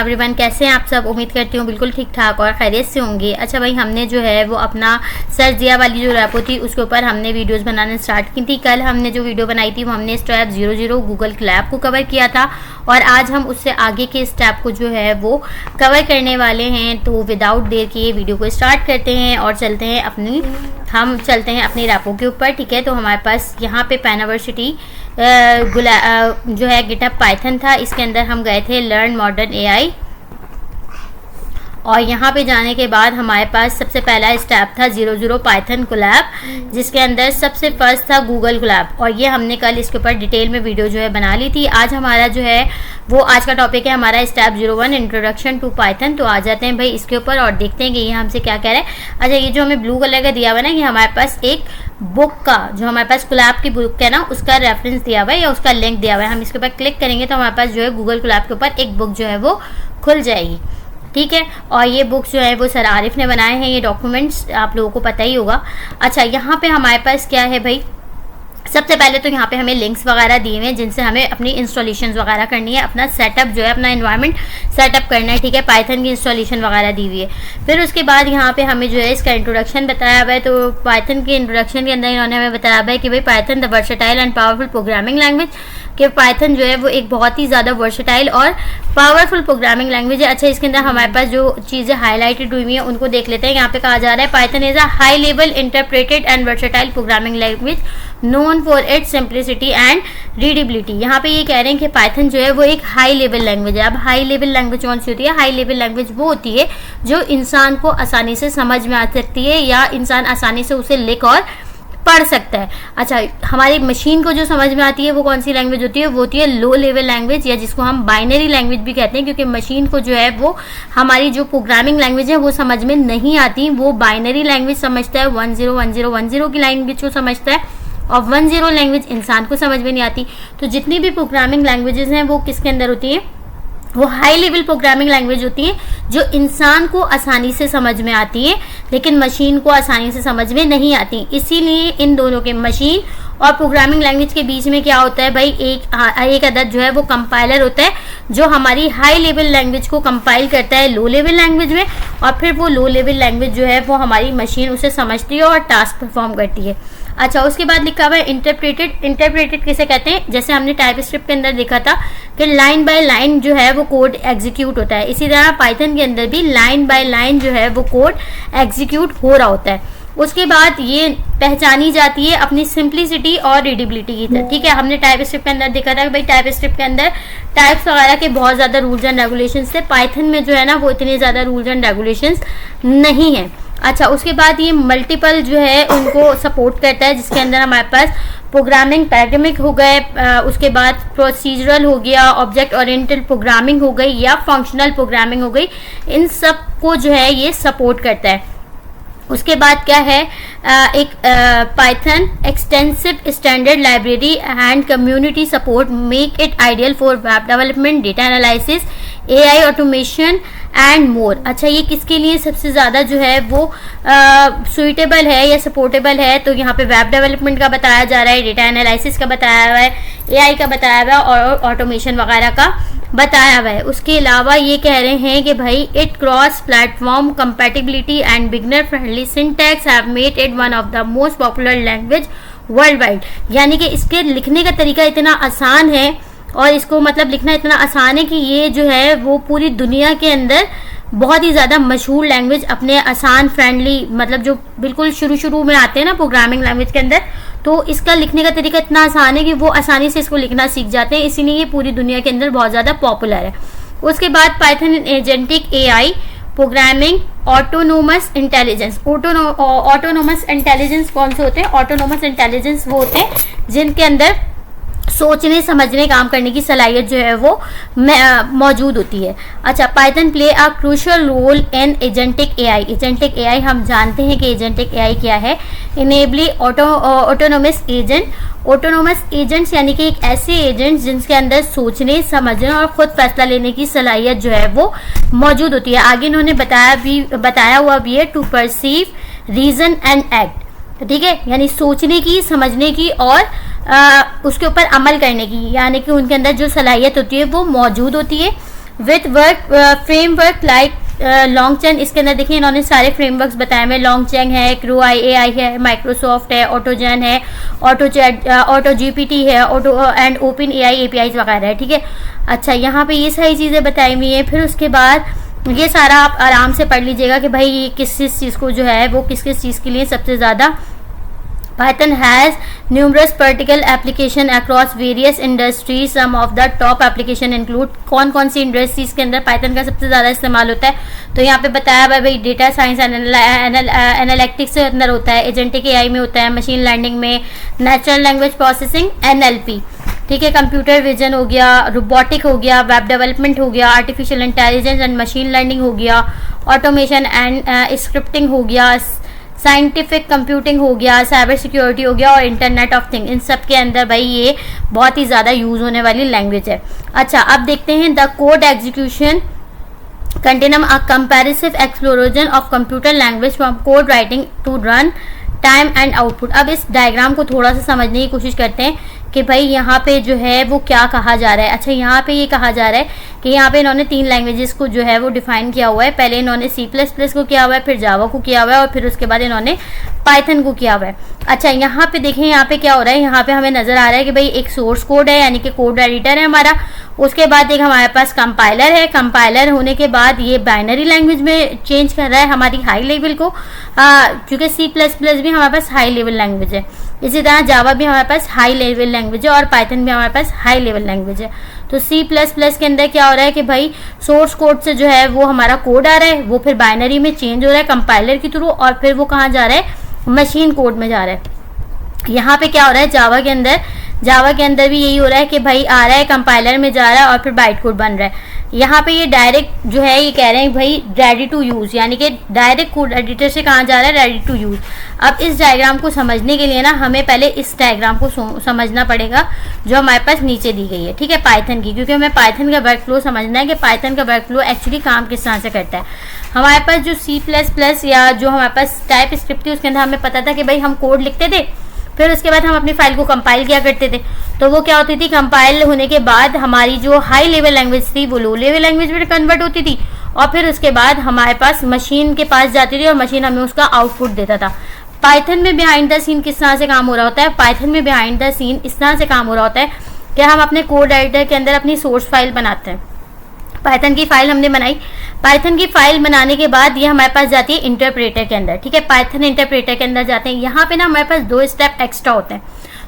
Everyone, कैसे हैं आप सब। उम्मीद करती हूँ बिल्कुल ठीक ठाक और खैरियत से होंगे। अच्छा भाई, हमने जो है वो अपना सर्च दिया वाली जो रैपो थी उसके ऊपर हमने वीडियोस बनाना स्टार्ट की थी। कल हमने जो वीडियो बनाई थी वो हमने स्टेप 00 गूगल क्लैप को कवर किया था और आज हम उससे आगे के स्टेप को जो है वो कवर करने वाले हैं। तो विदाउट देर किए वीडियो को स्टार्ट करते हैं और चलते हैं अपनी रैपो के ऊपर। ठीक है, तो हमारे पास यहाँ पे पैनावर्सिटी जो है गिटहब पाइथन था, इसके अंदर हम गए थे लर्न मॉडर्न एआई और यहाँ पे जाने के बाद हमारे पास सबसे पहला स्टेप था 00 पाइथन कोलैब, जिसके अंदर सबसे फर्स्ट था गूगल कोलैब और ये हमने कल इसके ऊपर डिटेल में वीडियो जो है बना ली थी। आज हमारा जो है वो आज का टॉपिक है हमारा स्टेप 01 इंट्रोडक्शन टू पाइथन। तो आ जाते हैं भाई इसके ऊपर और देखते हैं कि ये हमसे क्या कह रहा है। अच्छा, ये जो हमें ब्लू कलर का दिया हुआ ना, ये हमारे पास एक बुक का जो हमारे पास कोलैब की बुक है ना, उसका रेफरेंस दिया हुआ है या उसका लिंक दिया हुआ है। हम इसके ऊपर क्लिक करेंगे तो हमारे पास जो है गूगल कोलैब के ऊपर एक बुक जो है वो खुल जाएगी। ठीक है, और ये बुक्स जो है वो सर आरिफ ने बनाए हैं, ये डॉक्यूमेंट्स आप लोगों को पता ही होगा। अच्छा, यहाँ पे हमारे पास क्या है भाई, सबसे पहले तो यहाँ पे हमें लिंक्स वगैरह दिए हुए हैं जिनसे हमें अपनी इंस्टॉलेशंस वगैरह करनी है, अपना सेटअप जो है अपना एनवायरनमेंट सेटअप करना है। ठीक है, पाइथन की इंस्टॉलेशन वगैरह दी हुई है। फिर उसके बाद यहाँ पे हमें जो है इसका इंट्रोडक्शन बताया हुआ है। तो पाइथन के इंट्रोडक्शन के अंदर इन्होंने हमें बताया हुआ है कि भाई Python the versatile and powerful programming language, कि पाइथन जो है वो एक बहुत ही ज़्यादा वर्सेटाइल और पावरफुल प्रोग्रामिंग लैंग्वेज है। अच्छा, इसके अंदर हमारे पास जो चीज़ें हाईलाइटेड हुई हैं उनको देख लेते हैं। यहाँ पे कहा जा रहा है Python is a high level interpreted and versatile programming language known for its simplicity and readability. यहाँ पे ये कह रहे हैं कि पाइथन जो है वो एक हाई लेवल लैंग्वेज है। अब हाई लेवल लैंग्वेज कौन सी होती है? हाई लेवल लैंग्वेज वो होती है जो इंसान को आसानी से समझ में आ सकती है या इंसान आसानी से उसे लिख और पढ़ सकता है। अच्छा, हमारी मशीन को जो समझ में आती है वो कौन सी लैंग्वेज होती है? वो होती है लो लेवल लैंग्वेज या जिसको हम बाइनरी लैंग्वेज भी कहते हैं, क्योंकि मशीन को जो है वो हमारी जो प्रोग्रामिंग लैंग्वेज है वो समझ में नहीं आती। वो बाइनरी लैंग्वेज समझता है, 101010 की लैंग्वेज को समझता है और 10 लैंग्वेज इंसान को समझ में नहीं आती। तो जितनी भी प्रोग्रामिंग लैंग्वेजेस हैं वो किसके अंदर होती हैं? वो हाई लेवल प्रोग्रामिंग लैंग्वेज होती है जो इंसान को आसानी से समझ में आती है लेकिन मशीन को आसानी से समझ में नहीं आती। इसीलिए इन दोनों के मशीन और प्रोग्रामिंग लैंग्वेज के बीच में क्या होता है भाई, एक अदद जो है वो कंपाइलर होता है जो हमारी हाई लेवल लैंग्वेज को कंपाइल करता है लो लेवल लैंग्वेज में, और फिर वो लो लेवल लैंग्वेज जो है वो हमारी मशीन उसे समझती है और टास्क परफॉर्म करती है। अच्छा, उसके बाद लिखा हुआ है इंटरप्रेटेड। इंटरप्रेटेड किसे कहते हैं? जैसे हमने टाइप स्क्रिप्ट के अंदर देखा था कि लाइन बाय लाइन जो है वो कोड एग्जीक्यूट होता है, इसी तरह पाइथन के अंदर भी लाइन बाय लाइन जो है वो कोड एग्जीक्यूट हो रहा होता है। उसके बाद ये पहचानी जाती है अपनी सिंप्लिसिटी और रीडेबिलिटी की तरह। ठीक है, हमने टाइप स्क्रिप्ट के अंदर देखा था कि भाई टाइप स्क्रिप्ट के अंदर टाइप्स वगैरह के बहुत ज़्यादा रूल्स एंड रेगुलेशंस थे। पाइथन में जो है ना वो इतने ज़्यादा रूल्स एंड रेगुलेशंस नहीं है। अच्छा, उसके बाद ये मल्टीपल जो है उनको सपोर्ट करता है, जिसके अंदर हमारे पास प्रोग्रामिंग पैराडिमिक हो गए, उसके बाद प्रोसीजरल हो गया, ऑब्जेक्ट ओरिएंटेड प्रोग्रामिंग हो गई या फंक्शनल प्रोग्रामिंग हो गई, इन सब को जो है ये सपोर्ट करता है। उसके बाद क्या है, एक Python extensive standard library and community support make it ideal for web development, data analysis, AI automation and more. अच्छा, ये किसके लिए सबसे ज़्यादा जो है वो सुइटेबल है या सपोर्टेबल है? तो यहाँ पे वेब डेवलपमेंट का बताया जा रहा है, डेटा एनालिसिस का बताया हुआ है, एआई का बताया हुआ है और ऑटोमेशन वगैरह का बताया हुआ है। उसके अलावा ये कह रहे हैं कि भाई it cross platform compatibility and beginner friendly syntax have made it one of the most popular language world wide. यानी कि इसके लिखने का तरीका इतना आसान है और इसको मतलब लिखना इतना आसान है कि ये जो है वो पूरी दुनिया के अंदर बहुत ही ज़्यादा मशहूर लैंग्वेज, अपने आसान फ्रेंडली, मतलब जो बिल्कुल शुरू में आते हैं ना प्रोग्रामिंग लैंग्वेज के अंदर, तो इसका लिखने का तरीका इतना आसान है कि वो आसानी से इसको लिखना सीख जाते हैं, इसीलिए ये पूरी दुनिया के अंदर बहुत ज़्यादा पॉपुलर है। उसके बाद Python agentic AI programming autonomous intelligence. Autonomous intelligence कौन से होते हैं? ऑटोनोमस इंटेलिजेंस वो होते हैं जिनके अंदर सोचने समझने काम करने की सलाहियत जो है वो मौजूद होती है। अच्छा, Python play a crucial role in agentic AI. Agentic AI हम जानते हैं कि एजेंटिक एआई क्या है, enable autonomous agent. Autonomous agents यानी कि एक ऐसे एजेंट्स जिनके अंदर सोचने समझने और खुद फैसला लेने की सलाहियत जो है वो मौजूद होती है। आगे इन्होंने बताया हुआ भी है to perceive reason and act. ठीक है, यानी सोचने की, समझने की और उसके ऊपर अमल करने की, यानी कि उनके अंदर जो सलाहियत होती है वो मौजूद होती है। With work framework like LangChain. इसके अंदर देखिए इन्होंने सारे फ्रेमवर्क्स बताए हुए, लॉन्गचेन है, क्रू AI है, माइक्रोसॉफ्ट है, ऑटोजन है, ऑटो GPT है, auto and open AI APIs वगैरह है, ठीक है। अच्छा, यहाँ पे ये सारी चीज़ें बताई हुई हैं। फिर उसके बाद ये सारा आप आराम से पढ़ लीजिएगा कि भाई ये किस चीज़ को जो है वो किस चीज़ के लिए सबसे ज़्यादा। Python has numerous practical application across various industries. Some of the top application include कौन कौन सी इंडस्ट्रीज के अंदर पाइथन का सबसे ज़्यादा इस्तेमाल होता है। तो यहाँ पे बताया भाई डेटा साइंस एनालिटिक्स के अंदर होता है, एजेंटिक AI में होता है, मशीन लर्निंग में, नेचुरल लैंग्वेज प्रोसेसिंग NLP, ठीक है, कंप्यूटर विजन हो गया, रोबोटिक हो गया, वेब डेवलपमेंट हो गया, artificial intelligence and machine learning हो गया, ऑटोमेशन एंड स्क्रिप्टिंग हो गया, साइंटिफिक कंप्यूटिंग हो गया, साइबर सिक्योरिटी हो गया और इंटरनेट ऑफ थिंग। इन सब के अंदर भाई ये बहुत ही ज़्यादा यूज़ होने वाली लैंग्वेज है। अच्छा, अब देखते हैं the code execution continuum a comparative exploration of computer language from code writing to run time and output. अब इस डायग्राम को थोड़ा सा समझने की कोशिश करते हैं कि भाई यहाँ पे जो है वो क्या कहा जा रहा है। अच्छा, यहाँ पे ये कहा जा रहा है कि यहाँ पे इन्होंने 3 लैंग्वेजेस को जो है वो डिफाइन किया हुआ है। पहले इन्होंने C++ को किया हुआ है, फिर जावा को किया हुआ है और फिर उसके बाद इन्होंने पाइथन को किया हुआ है। अच्छा, यहाँ पे देखें यहाँ पे क्या हो रहा है। यहाँ पे हमें नजर आ रहा है कि भाई एक सोर्स कोड है यानी कि कोड एडिटर है हमारा, उसके बाद एक हमारे पास कंपाइलर है, कंपाइलर होने के बाद ये बाइनरी लैंग्वेज में चेंज कर रहा है हमारी हाई लेवल को, क्योंकि C++ भी हमारे पास हाई लेवल लैंग्वेज है, इसी तरह जावा भी हमारे पास हाई लेवल लैंग्वेज है और पाइथन भी हमारे पास हाई लेवल लैंग्वेज है। तो C++ के अंदर क्या हो रहा है कि भाई सोर्स कोड से जो है वो हमारा कोड आ रहा है, वो फिर बाइनरी में चेंज हो रहा है कंपाइलर के थ्रू और फिर वो कहाँ जा रहा है, मशीन कोड में जा रहा है। यहाँ पे क्या हो रहा है जावा के अंदर भी यही हो रहा है कि भाई आ रहा है कंपाइलर में जा रहा है और फिर बाइट कोड बन रहा है। यहाँ पे ये डायरेक्ट जो है ये कह रहे हैं भाई रेडी टू यूज़, यानी कि डायरेक्ट कोड एडिटर से कहाँ जा रहा है, रेडी टू यूज़। अब इस डायग्राम को समझने के लिए ना हमें पहले इस डायग्राम को समझना पड़ेगा जो हमारे पास नीचे दी गई है, ठीक है, पाइथन की, क्योंकि हमें पाइथन का वर्क फ्लो समझना है कि पाइथन का वर्क फ्लो एक्चुअली काम किस तरह से करता है। हमारे पास जो C++ या जो हमारे पास टाइप स्क्रिप्ट थी उसके अंदर हमें पता था कि भाई हम कोड लिखते थे, फिर उसके बाद हम अपनी फाइल को कंपाइल किया करते थे। तो वो क्या होती थी, कंपाइल होने के बाद हमारी जो हाई लेवल लैंग्वेज थी वो लो लेवल लैंग्वेज में कन्वर्ट होती थी और फिर उसके बाद हमारे पास मशीन के पास जाती थी और मशीन हमें उसका आउटपुट देता था। पाइथन में बिहाइंड द सीन किस तरह से काम हो रहा होता है, पाइथन में बिहाइंड द सीन इस तरह से काम हो रहा होता है कि हम अपने कोड एडिटर के अंदर अपनी सोर्स फाइल बनाते हैं। पाइथन की फाइल हमने बनाई, पाइथन की फाइल बनाने के बाद ये हमारे पास जाती है इंटरप्रेटर के अंदर, ठीक है, पाइथन इंटरप्रेटर के अंदर जाते हैं। यहाँ पे ना हमारे पास 2 स्टेप एक्स्ट्रा होते हैं।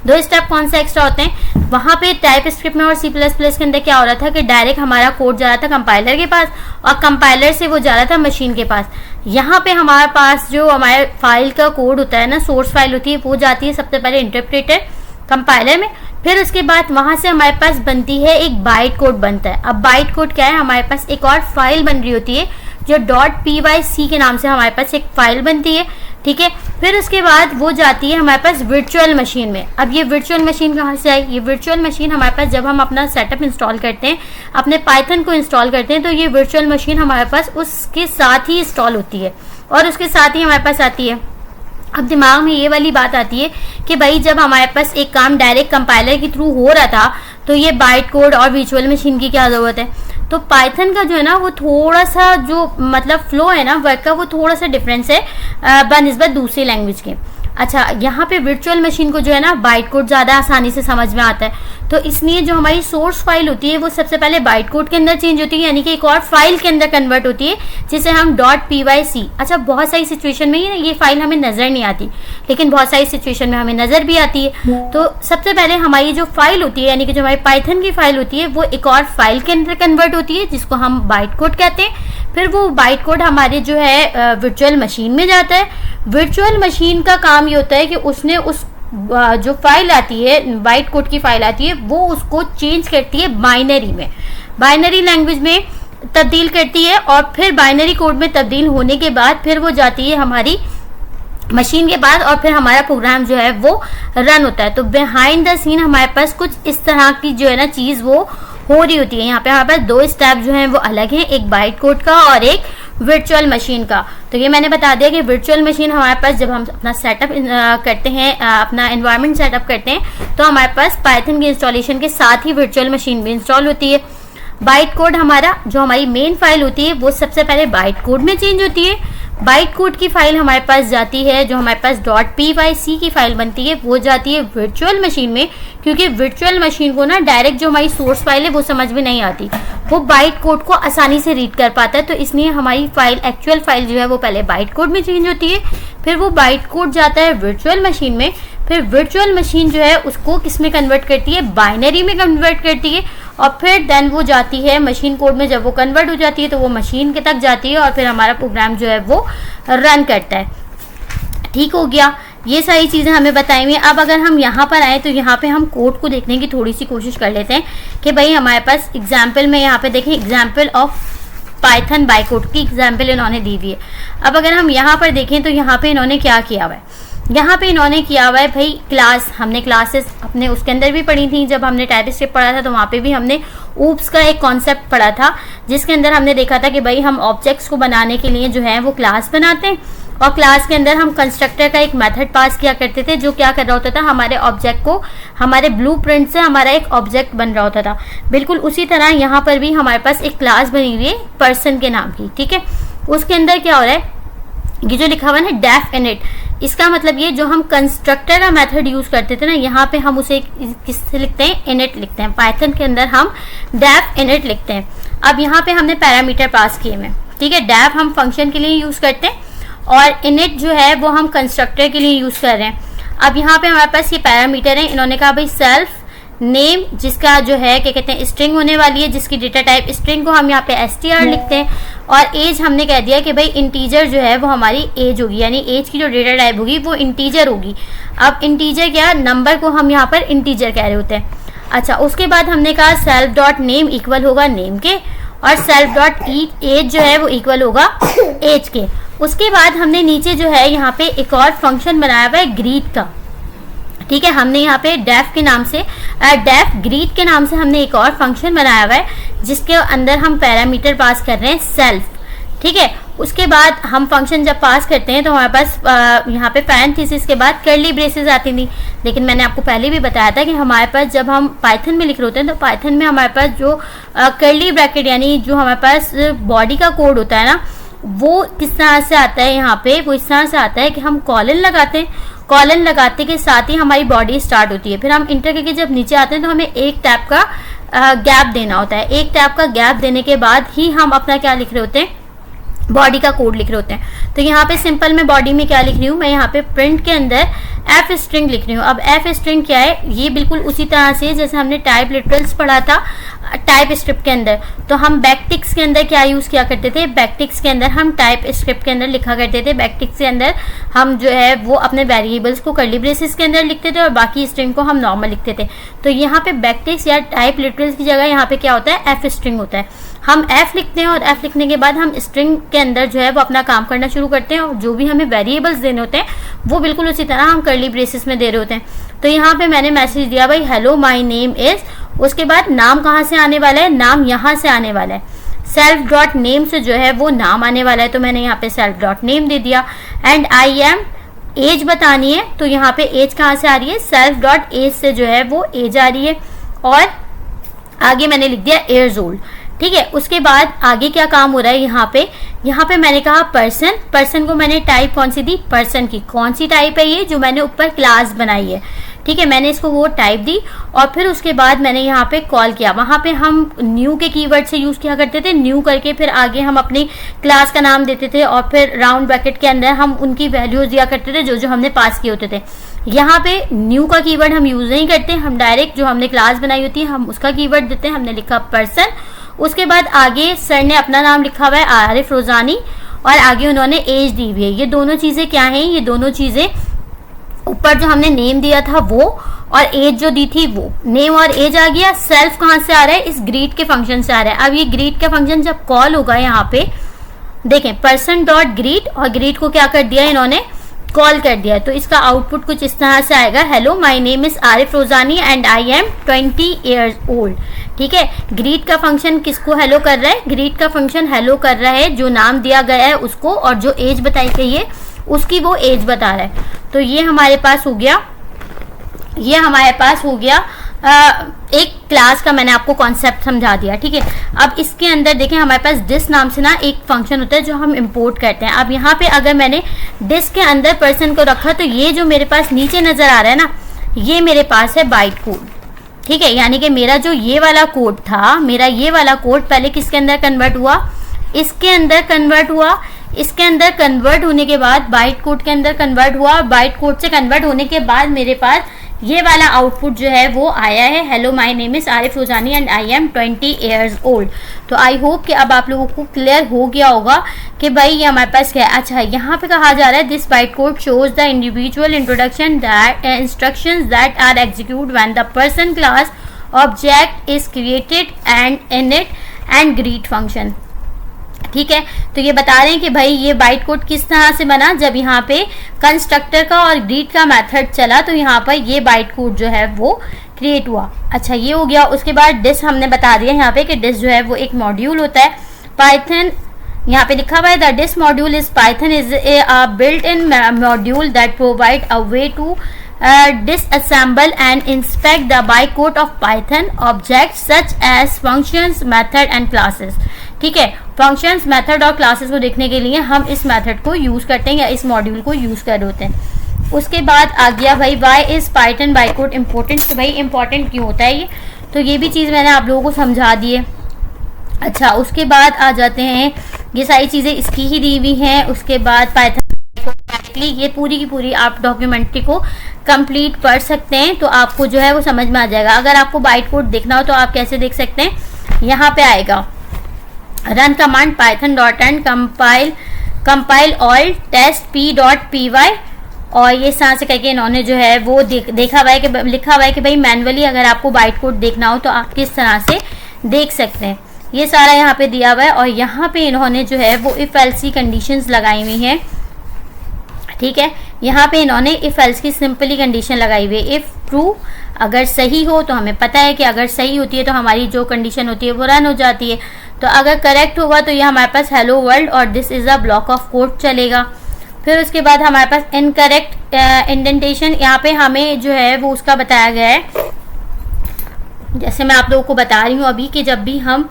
2 स्टेप कौन से एक्स्ट्रा होते हैं, वहाँ पे टाइप स्क्रिप्ट में और C++ के अंदर क्या हो रहा था कि डायरेक्ट हमारा कोड जा रहा था कंपाइलर के पास और कंपाइलर से वो जा रहा था मशीन के पास। यहाँ पे हमारे पास जो हमारे फाइल का कोड होता है ना, सोर्स फाइल होती है, वो जाती है सबसे पहले इंटरप्रेटर कंपाइलर में, फिर उसके बाद वहां से हमारे पास बनती है एक बाइट कोड बनता है। अब बाइट कोड क्या है, हमारे पास एक और फाइल बन रही होती है जो .py के नाम से हमारे पास एक फाइल बनती है, ठीक है। फिर उसके बाद वो जाती है हमारे पास वर्चुअल मशीन में। अब ये वर्चुअल मशीन कहाँ से आई, ये वर्चुअल मशीन हमारे पास जब हम अपना सेटअप इंस्टॉल करते हैं, अपने पाइथन को इंस्टॉल करते हैं, तो ये वर्चुअल मशीन हमारे पास उसके साथ ही इंस्टॉल होती है और उसके साथ ही हमारे पास आती है। अब दिमाग में ये वाली बात आती है कि भाई जब हमारे पास एक काम डायरेक्ट कंपाइलर के थ्रू हो रहा था तो ये बाइट कोड और वर्चुअल मशीन की क्या ज़रूरत है। तो पाइथन का जो है ना वो थोड़ा सा जो मतलब फ्लो है ना वर्क का, वो थोड़ा सा डिफरेंस है बनिस्बत दूसरी लैंग्वेज के। अच्छा, यहाँ पे वर्चुअल मशीन को जो है ना बाइट कोड ज़्यादा आसानी से समझ में आता है, तो इसलिए जो हमारी सोर्स फाइल होती है वो सबसे पहले बाइट कोड के अंदर चेंज होती है, यानी कि एक और फाइल के अंदर कन्वर्ट होती है जिसे हम .py। अच्छा, बहुत सारी सिचुएशन में ये फाइल हमें नज़र नहीं आती, लेकिन बहुत सारी सिचुएशन में हमें नज़र भी आती है। तो सबसे पहले हमारी जो फाइल होती है, यानी कि जो हमारी पाइथन की फाइल होती है, वो एक और फाइल के अंदर कन्वर्ट होती है जिसको हम बाइट कोड कहते हैं। फिर वो बाइट कोड हमारे जो है वर्चुअल मशीन में जाता है। वर्चुअल मशीन का काम ये होता है कि उसने उस जो फाइल आती है, बाइट कोड की फाइल आती है, वो उसको चेंज करती है बाइनरी में, बाइनरी लैंग्वेज में तब्दील करती है और फिर बाइनरी कोड में तब्दील होने के बाद फिर वो जाती है हमारी मशीन के बाद और फिर हमारा प्रोग्राम जो है वो रन होता है। तो बिहाइंड द सीन हमारे पास कुछ इस तरह की जो है ना चीज़ वो हो रही होती है। यहाँ पे हमारे पास 2 स्टेप जो हैं वो अलग हैं, एक बाइट कोड का और एक वर्चुअल मशीन का। तो ये मैंने बता दिया कि वर्चुअल मशीन हमारे पास जब हम अपना सेटअप करते हैं, अपना एनवायरनमेंट सेटअप करते हैं, तो हमारे पास पाइथन के इंस्टॉलेशन के साथ ही वर्चुअल मशीन भी इंस्टॉल होती है। बाइट कोड हमारा जो हमारी मेन फाइल होती है वो सबसे पहले बाइट कोड में चेंज होती है। बाइट कोड की फाइल हमारे पास जाती है, जो हमारे पास .pyc की फाइल बनती है वो जाती है वर्चुअल मशीन में, क्योंकि वर्चुअल मशीन को ना डायरेक्ट जो हमारी सोर्स फाइल है वो समझ में नहीं आती, वो बाइट कोड को आसानी से रीड कर पाता है। तो इसलिए हमारी फाइल एक्चुअल फाइल जो है वो पहले बाइट कोड में चेंज होती है, फिर वो बाइट कोड जाता है वर्चुअल मशीन में, फिर वर्चुअल मशीन जो है उसको किस में कन्वर्ट करती है, बाइनरी में कन्वर्ट करती है, और फिर देन वो जाती है मशीन कोड में। जब वो कन्वर्ट हो जाती है तो वो मशीन के तक जाती है और फिर हमारा प्रोग्राम जो है वो रन करता है। ठीक हो गया, ये सारी चीज़ें हमें बताई हुई हैं। अब अगर हम यहाँ पर आए तो यहाँ पे हम कोड को देखने की थोड़ी सी कोशिश कर लेते हैं कि भाई हमारे पास एग्जाम्पल में यहाँ पे देखें, एग्जाम्पल ऑफ पाइथन बाइकोड की एग्जाम्पल इन्होंने दी हुई है। अब अगर हम यहाँ पर देखें तो यहाँ पे इन्होंने क्या किया हुआ है, यहाँ पे इन्होंने किया हुआ है भाई क्लास, हमने क्लासेस अपने उसके अंदर भी पढ़ी थी, जब हमने टाइपस्क्रिप्ट पढ़ा था तो वहाँ पे भी हमने ऊप्स का एक कॉन्सेप्ट पढ़ा था, जिसके अंदर हमने देखा था कि भाई हम ऑब्जेक्ट्स को बनाने के लिए जो है वो क्लास बनाते हैं, और क्लास के अंदर हम कंस्ट्रक्टर का एक मेथड पास किया करते थे जो क्या कर रहा होता था, हमारे ऑब्जेक्ट को हमारे ब्लूप्रिंट से हमारा एक ऑब्जेक्ट बन रहा होता था। बिल्कुल उसी तरह यहाँ पर भी हमारे पास एक क्लास बनी हुई है पर्सन के नाम की। ठीक है, उसके अंदर क्या हो रहा है, ये जो लिखा हुआ है ना डेफ इनिट, इसका मतलब ये जो हम कंस्ट्रक्टर का मेथड यूज करते थे ना, यहाँ पे हम उसे किससे लिखते हैं, इनिट लिखते हैं। पाइथन के अंदर हम डेफ इनिट लिखते हैं। अब यहाँ पे हमने पैरामीटर पास किए हैं। ठीक है, डेफ हम फंक्शन के लिए यूज करते हैं और इनिट जो है वो हम कंस्ट्रक्टर के लिए यूज कर रहे हैं। अब यहाँ पे हमारे पास ये पैरामीटर है, इन्होंने कहा भाई सेल्फ नेम, जिसका जो है क्या कहते हैं स्ट्रिंग होने वाली है, जिसकी डेटा टाइप स्ट्रिंग को हम यहाँ पे str लिखते हैं, और एज हमने कह दिया कि भाई इंटीजर जो है वो हमारी एज होगी, यानी एज की जो डेटा टाइप होगी वो इंटीजर होगी। अब इंटीजर क्या, नंबर को हम यहाँ पर इंटीजर कह रहे होते हैं। अच्छा, उसके बाद हमने कहा सेल्फ डॉट नेम इक्वल होगा नेम के, और सेल्फ डॉट एज जो है वो इक्वल होगा एज के। उसके बाद हमने नीचे जो है यहाँ पे एक और फंक्शन बनाया हुआ है ग्रीट का। ठीक है, हमने यहाँ पे डेफ के नाम से डेफ ग्रीट के नाम से हमने एक और फंक्शन बनाया हुआ है, जिसके अंदर हम पैरामीटर पास कर रहे हैं सेल्फ। ठीक है, उसके बाद हम फंक्शन जब पास करते हैं तो हमारे पास यहाँ पे पैरेंथेसिस के बाद कर्ली ब्रेसेस आती थी, लेकिन मैंने आपको पहले भी बताया था कि हमारे पास जब हम पाइथन में लिख रहे होते हैं तो पाइथन में हमारे पास जो कर्ली ब्रैकेट यानी जो हमारे पास बॉडी का कोड होता है ना, वो किस तरह से आता है, यहाँ पे वो इस तरह से आता है कि हम कॉलन लगाते हैं, कॉलन लगाते के साथ ही हमारी बॉडी स्टार्ट होती है, फिर हम इंटर करके जब नीचे आते हैं तो हमें एक टैब का गैप देना होता है। एक टैब का गैप देने के बाद ही हम अपना क्या लिख रहे होते हैं, बॉडी का कोड लिख रहे होते हैं। तो यहाँ पे सिंपल मैं बॉडी में क्या लिख रही हूँ, मैं यहाँ पे प्रिंट के अंदर एफ स्ट्रिंग लिख रही हूँ। अब एफ स्ट्रिंग क्या है, ये बिल्कुल उसी तरह से जैसे हमने टाइप लिटरल्स पढ़ा था टाइप स्क्रिप्ट के अंदर, तो हम बैकटिक्स के अंदर क्या यूज किया करते थे, बैकटिक्स के अंदर हम टाइप स्क्रिप्ट के अंदर लिखा करते थे। बैकटिक्स के अंदर हम जो है वो अपने वेरिएबल्स को कर्ली ब्रेसेस के अंदर लिखते थे और बाकी स्ट्रिंग को हम नॉर्मल लिखते थे। तो यहाँ पे बैकटिक्स या टाइप लिटरल्स की जगह यहाँ पे क्या होता है, एफ स्ट्रिंग होता है। हम एफ लिखते हैं और एफ लिखने के बाद हम स्ट्रिंग के अंदर जो है वो अपना काम करना शुरू करते हैं, और जो भी हमें वेरिएबल्स देने होते हैं वो बिल्कुल उसी तरह हम कर्ली ब्रेसेस में दे रहे होते हैं। तो यहाँ पे मैंने मैसेज दिया भाई हेलो माय नेम इज, उसके बाद नाम कहाँ से आने वाला है, नाम यहाँ से आने वाला है, सेल्फ डॉट नेम से जो है वो नाम आने वाला है, तो मैंने यहाँ पे सेल्फ डॉट नेम दे दिया। एंड आई एम, एज बतानी है, तो यहाँ पे एज कहाँ से आ रही है, सेल्फ डॉट एज से जो है वो एज आ रही है, और आगे मैंने लिख दिया ईयर्स ओल्ड। ठीक है, उसके बाद आगे क्या काम हो रहा है, यहाँ पे मैंने कहा पर्सन, पर्सन को मैंने टाइप कौन सी दी, पर्सन की कौन सी टाइप है ये, जो मैंने ऊपर क्लास बनाई है। ठीक है, मैंने इसको वो टाइप दी, और फिर उसके बाद मैंने यहाँ पे कॉल किया। वहाँ पे हम न्यू के कीवर्ड से यूज किया करते थे, न्यू करके फिर आगे हम अपनी क्लास का नाम देते थे, और फिर राउंड ब्रैकेट के अंदर हम उनकी वैल्यूज दिया करते थे जो जो हमने पास किए होते थे। यहाँ पे न्यू का कीवर्ड हम यूज नहीं करते, हम डायरेक्ट जो हमने क्लास बनाई होती है हम उसका कीवर्ड देते हैं। हमने लिखा पर्सन, उसके बाद आगे सर ने अपना नाम लिखा हुआ है आरिफ रोजानी, और आगे उन्होंने एज दी हुई है। ये दोनों चीजें क्या हैं, ये दोनों चीजें ऊपर जो हमने नेम दिया था वो, और एज जो दी थी वो, नेम और एज आ गया। सेल्फ कहाँ से आ रहा है, इस ग्रीट के फंक्शन से आ रहा है। अब ये ग्रीट का फंक्शन जब कॉल होगा, यहाँ पे देखें पर्सन डॉट ग्रीट, और ग्रीट को क्या कर दिया इन्होंने, कॉल कर दिया, तो इसका आउटपुट कुछ इस तरह से आएगा, hello my name is Arif Rozani and I am 20 years old. ठीक है, ग्रीट का फंक्शन किसको हेलो कर रहा है, ग्रीट का फंक्शन हेलो कर रहा है जो नाम दिया गया है उसको, और जो एज बताई गई है उसकी वो एज बता रहा है। तो ये हमारे पास हो गया, ये हमारे पास हो गया एक क्लास का मैंने आपको कॉन्सेप्ट समझा दिया, ठीक है। अब इसके अंदर देखें हमारे पास डिस नाम से ना एक फंक्शन होता है जो हम इंपोर्ट करते हैं। अब यहाँ पे अगर मैंने डिस के अंदर पर्सन को रखा तो ये जो मेरे पास नीचे नजर आ रहा है ना, ये मेरे पास है बाइट कोड, ठीक है। यानी कि मेरा जो ये वाला कोड था, मेरा ये वाला कोड पहले किसके अंदर कन्वर्ट हुआ, इसके अंदर कन्वर्ट हुआ, इसके अंदर कन्वर्ट होने के बाद बाइट कोड के अंदर कन्वर्ट हुआ, बाइट कोड से कन्वर्ट होने के बाद मेरे पास ये वाला आउटपुट जो है वो आया है, hello my name is Arif Rozani and I am 20 years old. तो आई होप कि अब आप लोगों को क्लियर हो गया होगा कि भाई ये हमारे पास क्या है। अच्छा, यहाँ पे कहा जा रहा है this byte code shows the individual introduction that instructions that are execute when the person class object is created and init and greet function, ठीक है। तो ये बता रहे हैं कि भाई ये बाइट कोड किस तरह से बना, जब यहाँ पे कंस्ट्रक्टर का और ग्रीट का मेथड चला तो यहाँ पर ये बाइट कोड जो है वो क्रिएट हुआ। अच्छा, ये हो गया। उसके बाद डिस हमने बता दिया यहाँ पे कि डिस जो है वो एक मॉड्यूल होता है पाइथन, यहाँ पे लिखा हुआ है the dis module is Python is a built in module that provide a way to disassemble and inspect the bytecode of Python objects such as functions, method and classes, ठीक है। Functions, method और classes को देखने के लिए हम इस method को यूज करते हैं या इस मॉड्यूल को यूज कर रहे होते हैं। उसके बाद आ गया भाई why is Python bytecode important, तो भाई इंपॉर्टेंट क्यों होता है ये, तो ये भी चीज़ मैंने आप लोगों को समझा दी है। अच्छा, उसके बाद आ जाते हैं, ये सारी चीज़ें इसकी ही दी हुई हैं। उसके बाद पाइथन ये पूरी की पूरी आप डॉक्यूमेंट्री को कंप्लीट पढ़ सकते हैं तो आपको जो है वो समझ में आ जाएगा। अगर आपको बाइट कोड देखना हो तो आप कैसे देख सकते हैं, यहाँ पे आएगा run command Python dot and compile all test p.py और ये सांस से करके इन्होंने जो है वो देखा हुआ है कि लिखा हुआ है कि भाई मैनुअली अगर आपको बाइट कोड देखना हो तो आप किस तरह से देख सकते हैं। ये सारा यहाँ पे दिया हुआ है और यहाँ पे इन्होंने जो है वो इफ एल्स की कंडीशंस लगाई हुई हैं, ठीक है। यहाँ पे इन्होंने इफ एल्स की सिंपली कंडीशन लगाई हुई है। इफ ट्रू, अगर सही हो तो हमें पता है कि अगर सही होती है तो हमारी जो कंडीशन होती है वो रन हो जाती है। तो अगर करेक्ट होगा तो ये हमारे पास हेलो वर्ल्ड और this is a block of code चलेगा। फिर उसके बाद हमारे पास इनकरेक्ट इंडेंटेशन, यहाँ पे हमें जो है वो उसका बताया गया है, जैसे मैं आप लोगों को बता रही हूँ अभी कि जब भी हम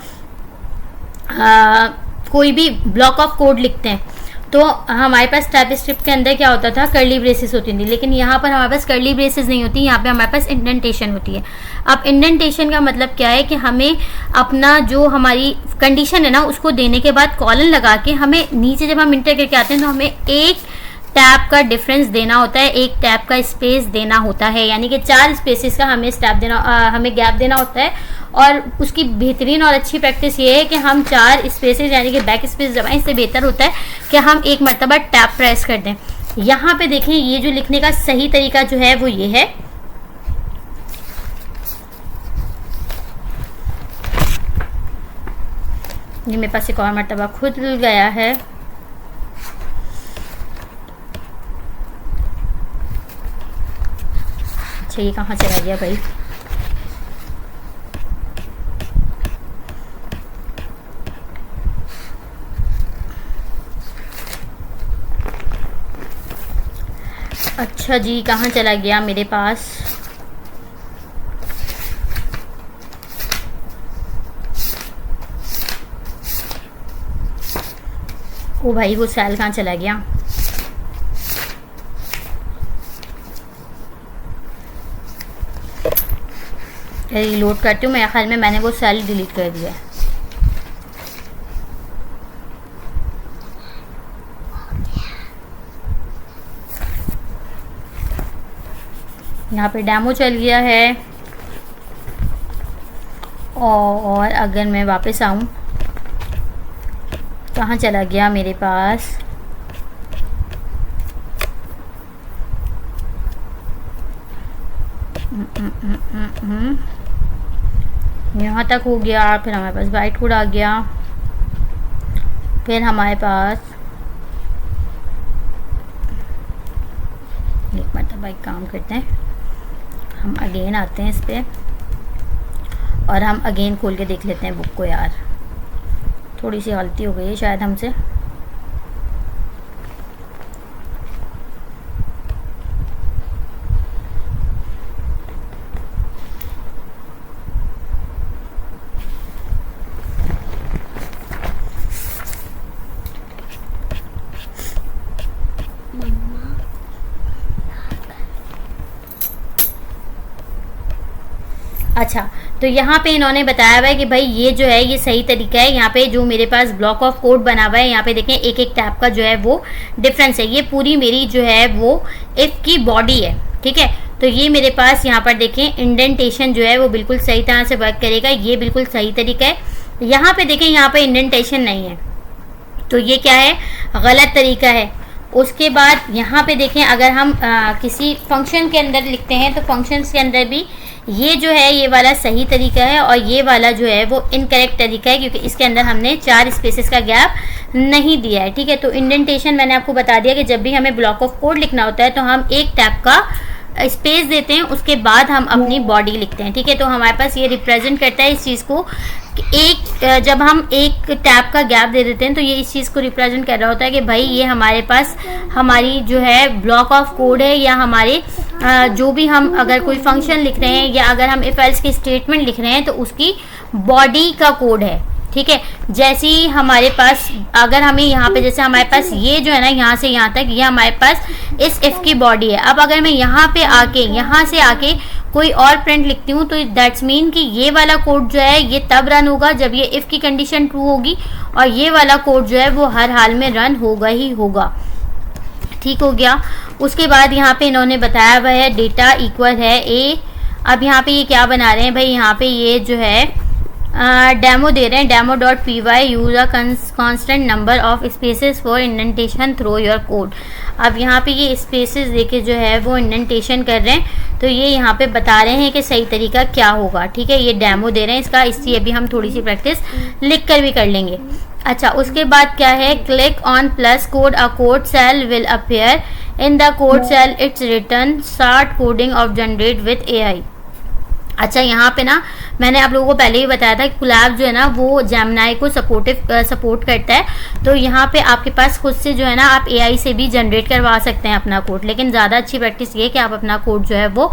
कोई भी ब्लॉक ऑफ कोड लिखते हैं तो हमारे पास टाइप स्क्रिप्ट के अंदर क्या होता था, कर्ली ब्रेसेस होती थी, लेकिन यहाँ पर हमारे पास कर्ली ब्रेसेस नहीं होती, यहाँ पे हमारे पास इंडेंटेशन होती है। अब इंडेंटेशन का मतलब क्या है कि हमें अपना जो हमारी कंडीशन है ना उसको देने के बाद कॉलन लगा के हमें नीचे जब हम इंटर करके आते हैं तो हमें एक टैब का डिफरेंस देना होता है, एक टैब का स्पेस देना होता है, यानी कि 4 स्पेसेस का हमें हमें गैप देना होता है। और उसकी बेहतरीन और अच्छी प्रैक्टिस ये है कि हम 4 स्पेसेस यानी कि बैक स्पेस दबाएं, इससे बेहतर होता है कि हम एक मरतबा टैब प्रेस कर दें। यहाँ पे देखें ये जो लिखने का सही तरीका जो है वो ये है, ये मेरे पास एक और मरतबा खुद गया है। अच्छा, ये कहाँ चला गया भाई, अच्छा जी कहाँ चला गया मेरे पास, ओ भाई वो सेल कहाँ चला गया, रिलोड करती हूँ, मेरे ख्याल में मैंने वो सेल डिलीट कर दिया है। यहाँ पे डेमो चल गया है और अगर मैं वापस आऊँ, कहाँ चला गया मेरे पास, यहाँ तक हो गया, फिर हमारे पास बाइट कोड आ गया, फिर हमारे पास एक मतलब एक काम करते हैं, हम अगेन आते हैं इस पे और हम अगेन खोल के देख लेते हैं बुक को। यार थोड़ी सी गलती हो गई है शायद हमसे, अच्छा, तो यहाँ पे इन्होंने बताया हुआ है कि भाई ये जो है ये सही तरीका है। यहाँ पे जो मेरे पास ब्लॉक ऑफ कोड बना हुआ है, यहाँ पे देखें एक एक टैब का जो है वो डिफरेंस है। ये पूरी मेरी जो है वो इफ की बॉडी है, ठीक है। तो ये मेरे पास यहाँ पर देखें इंडेंटेशन जो है वो बिल्कुल सही तरह से वर्क करेगा, ये बिल्कुल सही तरीका है। यहाँ पे देखें यहाँ पे इंडेंटेशन नहीं है, तो ये क्या है, गलत तरीका है। उसके बाद यहाँ पे देखें अगर हम किसी फंक्शन के अंदर लिखते हैं तो फंक्शंस के अंदर भी ये जो है ये वाला सही तरीका है और ये वाला जो है वो इनकरेक्ट तरीका है, क्योंकि इसके अंदर हमने 4 स्पेसेस का गैप नहीं दिया है, ठीक है। तो इंडेंटेशन मैंने आपको बता दिया कि जब भी हमें ब्लॉक ऑफ कोड लिखना होता है तो हम एक टैब का स्पेस देते हैं, उसके बाद हम अपनी बॉडी लिखते हैं, ठीक है। तो हमारे पास ये रिप्रेजेंट करता है इस चीज़ को कि जब हम एक टैब का गैप दे देते हैं तो ये इस चीज़ को रिप्रेजेंट कर रहा होता है कि भाई ये हमारे पास हमारी जो है ब्लॉक ऑफ कोड है, या हमारे जो भी हम अगर कोई फंक्शन लिख रहे हैं या अगर हम इफ एल्स की स्टेटमेंट लिख रहे हैं तो उसकी बॉडी का कोड है, ठीक है। जैसे ही हमारे पास अगर हमें यहाँ पे जैसे हमारे पास ये जो है ना यहाँ से यहाँ तक ये हमारे पास इस इफ की बॉडी है। अब अगर मैं यहाँ पे आके यहाँ से आके कोई और प्रिंट लिखती हूँ तो दैट्स मीन कि ये वाला कोड जो है ये तब रन होगा जब ये इफ की कंडीशन ट्रू होगी, और ये वाला कोड जो है वो हर हाल में रन होगा ही होगा, ठीक हो गया। उसके बाद यहाँ पे इन्होंने बताया हुआ है डेटा इक्वल है ए। अब यहाँ पे ये क्या बना रहे हैं भाई, यहाँ पे ये जो है डेमो दे रहे हैं, demo dot P Y use a constant number of spaces for indentation through your code. अब यहाँ पे ये स्पेसेस देके जो है वो इंडेंटेशन कर रहे हैं, तो ये यहाँ पे बता रहे हैं कि सही तरीका क्या होगा, ठीक है। ये डेमो दे रहे हैं इसका, इसलिए अभी हम थोड़ी सी प्रैक्टिस लिख कर भी कर लेंगे। अच्छा, उसके बाद क्या है, click on plus code, a code cell will appear in the code cell, it's return start coding of generate with AI. अच्छा, यहाँ पे ना मैंने आप लोगों को पहले ही बताया था कि कोलैब जो है ना वो जेमिनी को सपोर्ट करता है, तो यहाँ पे आपके पास खुद से जो है ना आप एआई से भी जनरेट करवा सकते हैं अपना कोड, लेकिन ज़्यादा अच्छी प्रैक्टिस ये है कि आप अपना कोड जो है वो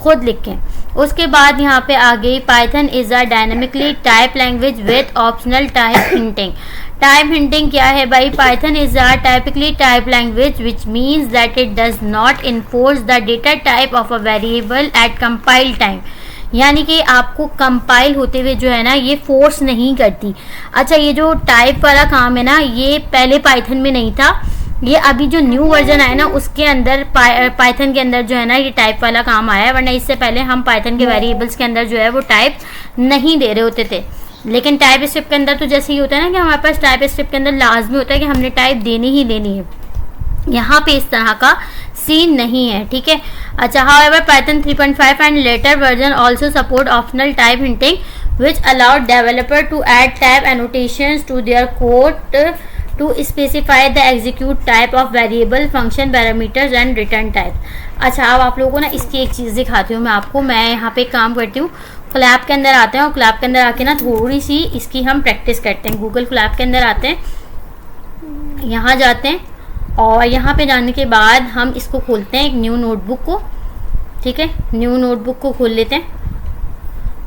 खुद लिखें। उसके बाद यहाँ पे आगे Python is a dynamically type language with optional type hinting. Type hinting क्या है भाई, Python is a typically type language which means that it does not enforce the data type of a variable eight compile time, यानी कि आपको compile होते हुए जो है ना ये फोर्स नहीं करती। अच्छा, ये जो टाइप वाला काम है ना ये पहले पाइथन में नहीं था, ये अभी जो न्यू वर्जन आया ना उसके अंदर पाइथन के अंदर जो है ना ये टाइप वाला काम आया है, वरना इससे पहले हम पाइथन के वेरिएबल्स के अंदर जो है वो टाइप नहीं दे रहे होते थे। लेकिन टाइप स्क्रिप्ट के अंदर तो जैसे ही होता है ना कि हमारे पास टाइप स्क्रिप्ट के अंदर लाजमी होता है कि हमने टाइप देनी ही देनी है, यहाँ पे इस तरह का सीन नहीं है, ठीक है। अच्छा, however Python 3.5 and later version also support optional type hinting which allow developer to add type annotations to their code to specify the execute type of variable, function parameters and return type। अच्छा, अब आप लोगों को ना इसकी एक चीज़ दिखाती हूँ मैं आपको। मैं यहाँ पे काम करती हूँ, कोलैब के अंदर आते हैं और कोलैब के अंदर आके ना थोड़ी सी इसकी हम प्रैक्टिस करते हैं। गूगल कोलैब के अंदर आते हैं, यहाँ जाते हैं और यहाँ पे जाने के बाद हम इसको खोलते हैं एक न्यू नोटबुक को, ठीक है। न्यू नोटबुक को खोल लेते हैं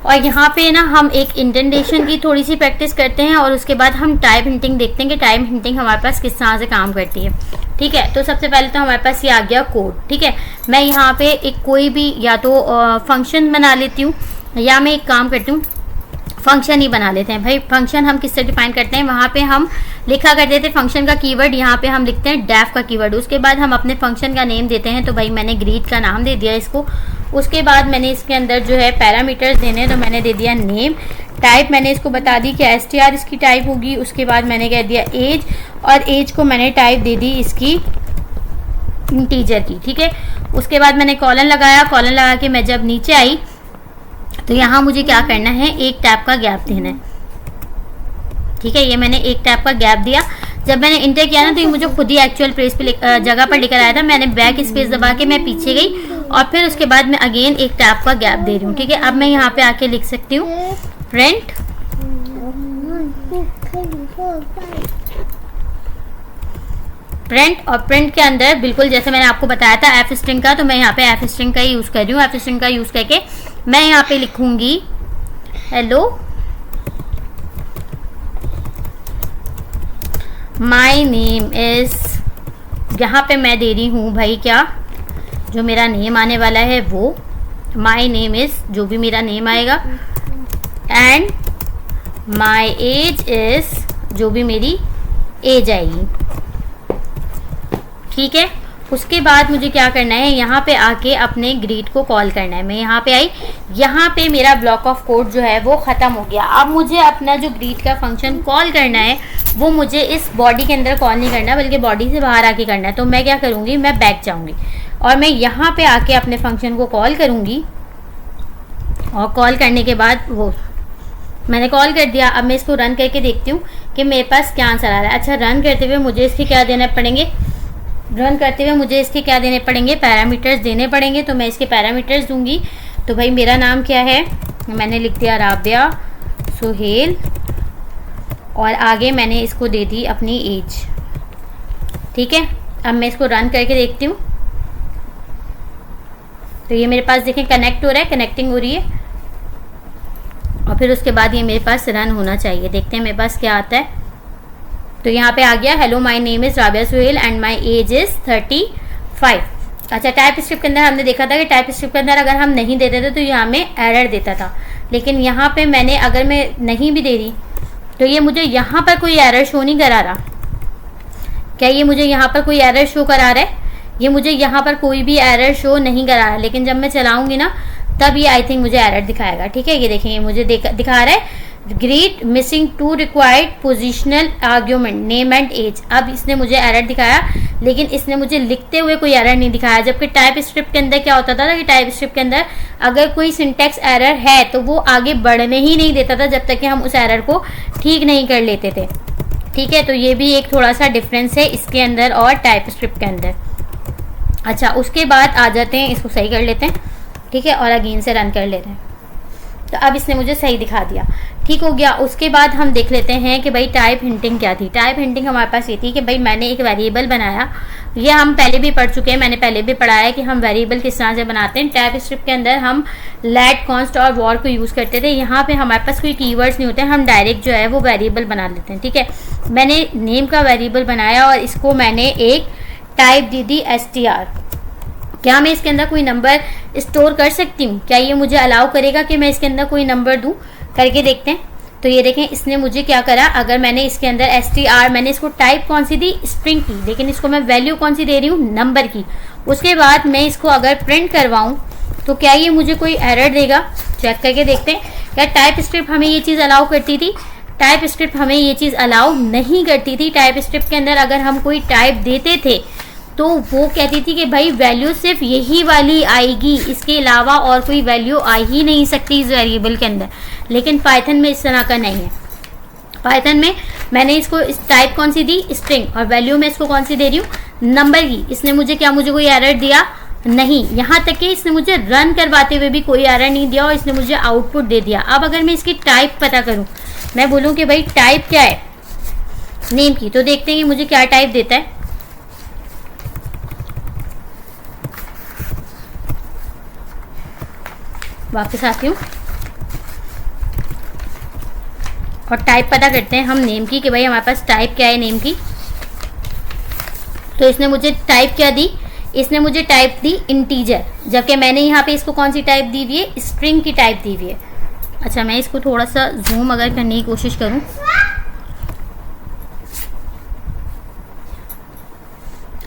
और यहाँ पे ना हम एक इंडेंटेशन की थोड़ी सी प्रैक्टिस करते हैं और उसके बाद हम टाइप हिंटिंग देखते हैं कि टाइप हिंटिंग हमारे पास किस तरह से काम करती है, ठीक है। तो सबसे पहले तो हमारे पास ये आ गया कोड, ठीक है। मैं यहाँ पे एक कोई भी या तो फंक्शन बना लेती हूँ या मैं एक काम करती हूँ फंक्शन ही बना लेते हैं। भाई फंक्शन हम किससे डिफाइन करते हैं, वहाँ पे हम लिखा करते थे फंक्शन का कीवर्ड, यहाँ पे हम लिखते हैं डेफ का कीवर्ड। उसके बाद हम अपने फंक्शन का नेम देते हैं, तो भाई मैंने ग्रीट का नाम दे दिया इसको। उसके बाद मैंने इसके अंदर जो है पैरामीटर्स देने, तो मैंने दे दिया नेम। टाइप मैंने इसको बता दी कि str इसकी टाइप होगी। उसके बाद मैंने कह दिया एज, और एज को मैंने टाइप दे दी इसकी इंटीजर की, ठीक है। उसके बाद मैंने कॉलन लगाया, कॉलन लगा के मैं जब नीचे आई तो यहाँ मुझे क्या करना है, एक टैब का गैप देना है, ठीक है। ये मैंने एक टैब का गैप दिया। जब मैंने इंटर किया ना तो ये मुझे खुद ही एक्चुअल प्लेस पे जगह पर लेकर आया था। मैंने बैक स्पेस दबा के मैं पीछे गई और फिर उसके बाद मैं अगेन एक टैब का गैप दे रही हूँ, ठीक है। अब मैं यहाँ पे आके लिख सकती हूँ प्रिंट प्रिंट, और प्रिंट के अंदर बिल्कुल जैसे मैंने आपको बताया था एफ स्ट्रिंग का, तो मैं यहाँ पे एफ स्ट्रिंग का ही यूज़ कर रही हूँ। एफ स्ट्रिंग का यूज़ करके मैं यहाँ पे लिखूंगी हेलो माई नेम इज, यहाँ पे मैं दे रही हूँ भाई क्या जो मेरा नेम आने वाला है वो, माई नेम इज़, जो भी मेरा नेम आएगा, एंड माई एज इज़, जो भी मेरी एज आएगी। ठीक है, उसके बाद मुझे क्या करना है, यहाँ पे आके अपने ग्रीट को कॉल करना है। मैं यहाँ पे आई, यहाँ पे मेरा ब्लॉक ऑफ कोड जो है वो ख़त्म हो गया। अब मुझे अपना जो ग्रीट का फंक्शन कॉल करना है वो मुझे इस बॉडी के अंदर कॉल नहीं करना, बल्कि बॉडी से बाहर आके करना है। तो मैं क्या करूँगी, मैं बैक जाऊँगी और मैं यहाँ पे आके अपने फंक्शन को कॉल करूँगी। और कॉल करने के बाद वो मैंने कॉल कर दिया। अब मैं इसको रन करके देखती हूँ कि मेरे पास क्या आंसर आ रहा है। अच्छा, रन करते हुए मुझे इसके क्या देने पड़ेंगे, पैरामीटर्स देने पड़ेंगे। तो मैं इसके पैरामीटर्स दूंगी। तो भाई मेरा नाम क्या है, मैंने लिख दिया राबिया सुहेल, और आगे मैंने इसको दे दी अपनी एज। ठीक है, अब मैं इसको रन करके देखती हूँ। तो ये मेरे पास देखें कनेक्ट हो रहा है, कनेक्टिंग हो रही है, और फिर उसके बाद ये मेरे पास रन होना चाहिए। देखते हैं मेरे पास क्या आता है। तो यहाँ पे आ गया, hello my name is Rabia Suhel and my age is 35। अच्छा, टाइप स्क्रिप्ट के अंदर हमने देखा था कि टाइप स्क्रिप्ट के अंदर अगर हम नहीं देते थे तो ये हमें एरर देता था, लेकिन यहाँ पे मैंने अगर मैं नहीं भी दे रही तो ये मुझे यहाँ पर कोई एरर शो नहीं करा रहा। क्या ये मुझे यहाँ पर कोई एरर शो करा रहा है? ये मुझे यहाँ पर कोई भी एरर शो नहीं करा रहा, लेकिन जब मैं चलाऊंगी ना तब ये आई थिंक मुझे एरर दिखाएगा। ठीक है, ये देखेंगे मुझे दिखा रहा है greet missing 2 required positional argument name and age. अब इसने मुझे एरर दिखाया, लेकिन इसने मुझे लिखते हुए कोई एरर नहीं दिखाया। जबकि टाइप स्क्रिप्ट के अंदर क्या होता था कि टाइप स्क्रिप्ट के अंदर अगर कोई सिंटैक्स एरर है तो वो आगे बढ़ने ही नहीं देता था जब तक कि हम उस एरर को ठीक नहीं कर लेते थे। ठीक है, तो ये भी एक थोड़ा सा डिफरेंस है इसके अंदर और टाइप स्क्रिप्ट के अंदर। अच्छा, उसके बाद आ जाते हैं, इसको सही कर लेते हैं। ठीक है, और अगेन से रन कर लेते हैं। तो अब इसने मुझे सही दिखा दिया, ठीक हो गया। उसके बाद हम देख लेते हैं कि भाई टाइप हिंटिंग क्या थी। टाइप हिंटिंग हमारे पास ये थी कि भाई मैंने एक वेरिएबल बनाया, ये हम पहले भी पढ़ चुके हैं, मैंने पहले भी पढ़ा है कि हम वेरिएबल किस तरह से बनाते हैं। टाइप स्क्रिप्ट के अंदर हम लेट, कॉन्स्ट और वॉर को यूज़ करते थे। यहाँ पे हमारे पास कोई कीवर्ड्स नहीं होते, हम डायरेक्ट जो है वो वेरिएबल बना लेते हैं। ठीक है, मैंने नेम का वेरिएबल बनाया और इसको मैंने एक टाइप दी थी str। क्या मैं इसके अंदर कोई नंबर स्टोर कर सकती हूँ? क्या ये मुझे अलाउ करेगा कि मैं इसके अंदर कोई नंबर दूँ? करके देखते हैं। तो ये देखें, इसने मुझे क्या करा, अगर मैंने इसके अंदर str, मैंने इसको टाइप कौन सी दी, स्ट्रिंग की, लेकिन इसको मैं वैल्यू कौन सी दे रही हूँ, नंबर की। उसके बाद मैं इसको अगर प्रिंट करवाऊँ तो क्या ये मुझे कोई एरर देगा? चेक करके देखते हैं। क्या टाइप स्क्रिप्ट हमें ये चीज़ अलाउ करती थी? टाइप स्क्रिप्ट हमें ये चीज़ अलाउ नहीं करती थी। टाइप स्क्रिप्ट के अंदर अगर हम कोई टाइप देते थे तो वो कहती थी कि भाई वैल्यू सिर्फ यही वाली आएगी, इसके अलावा और कोई वैल्यू आ ही नहीं सकती इस वेरिएबल के अंदर। लेकिन पाइथन में इस तरह का नहीं है। पाइथन में मैंने इसको इस टाइप कौन सी दी, स्ट्रिंग, और वैल्यू में इसको कौन सी दे रही हूँ, नंबर की। इसने मुझे कोई एरर दिया नहीं, यहाँ तक कि इसने मुझे रन करवाते हुए भी कोई एरर नहीं दिया और इसने मुझे आउटपुट दे दिया। अब अगर मैं इसकी टाइप पता करूँ, मैं बोलूँ कि भाई टाइप क्या है नेम की, तो देखते हैं कि मुझे क्या टाइप देता है। वापस आती हूँ और टाइप पता करते हैं हम नेम की कि भाई हमारे पास टाइप क्या है नेम की। तो इसने मुझे टाइप क्या दी, इसने मुझे टाइप दी इंटीजर, जबकि मैंने यहाँ पे इसको कौन सी टाइप दी हुई है, स्ट्रिंग की टाइप दी हुई है। अच्छा, मैं इसको थोड़ा सा जूम अगर करने की कोशिश करूँ,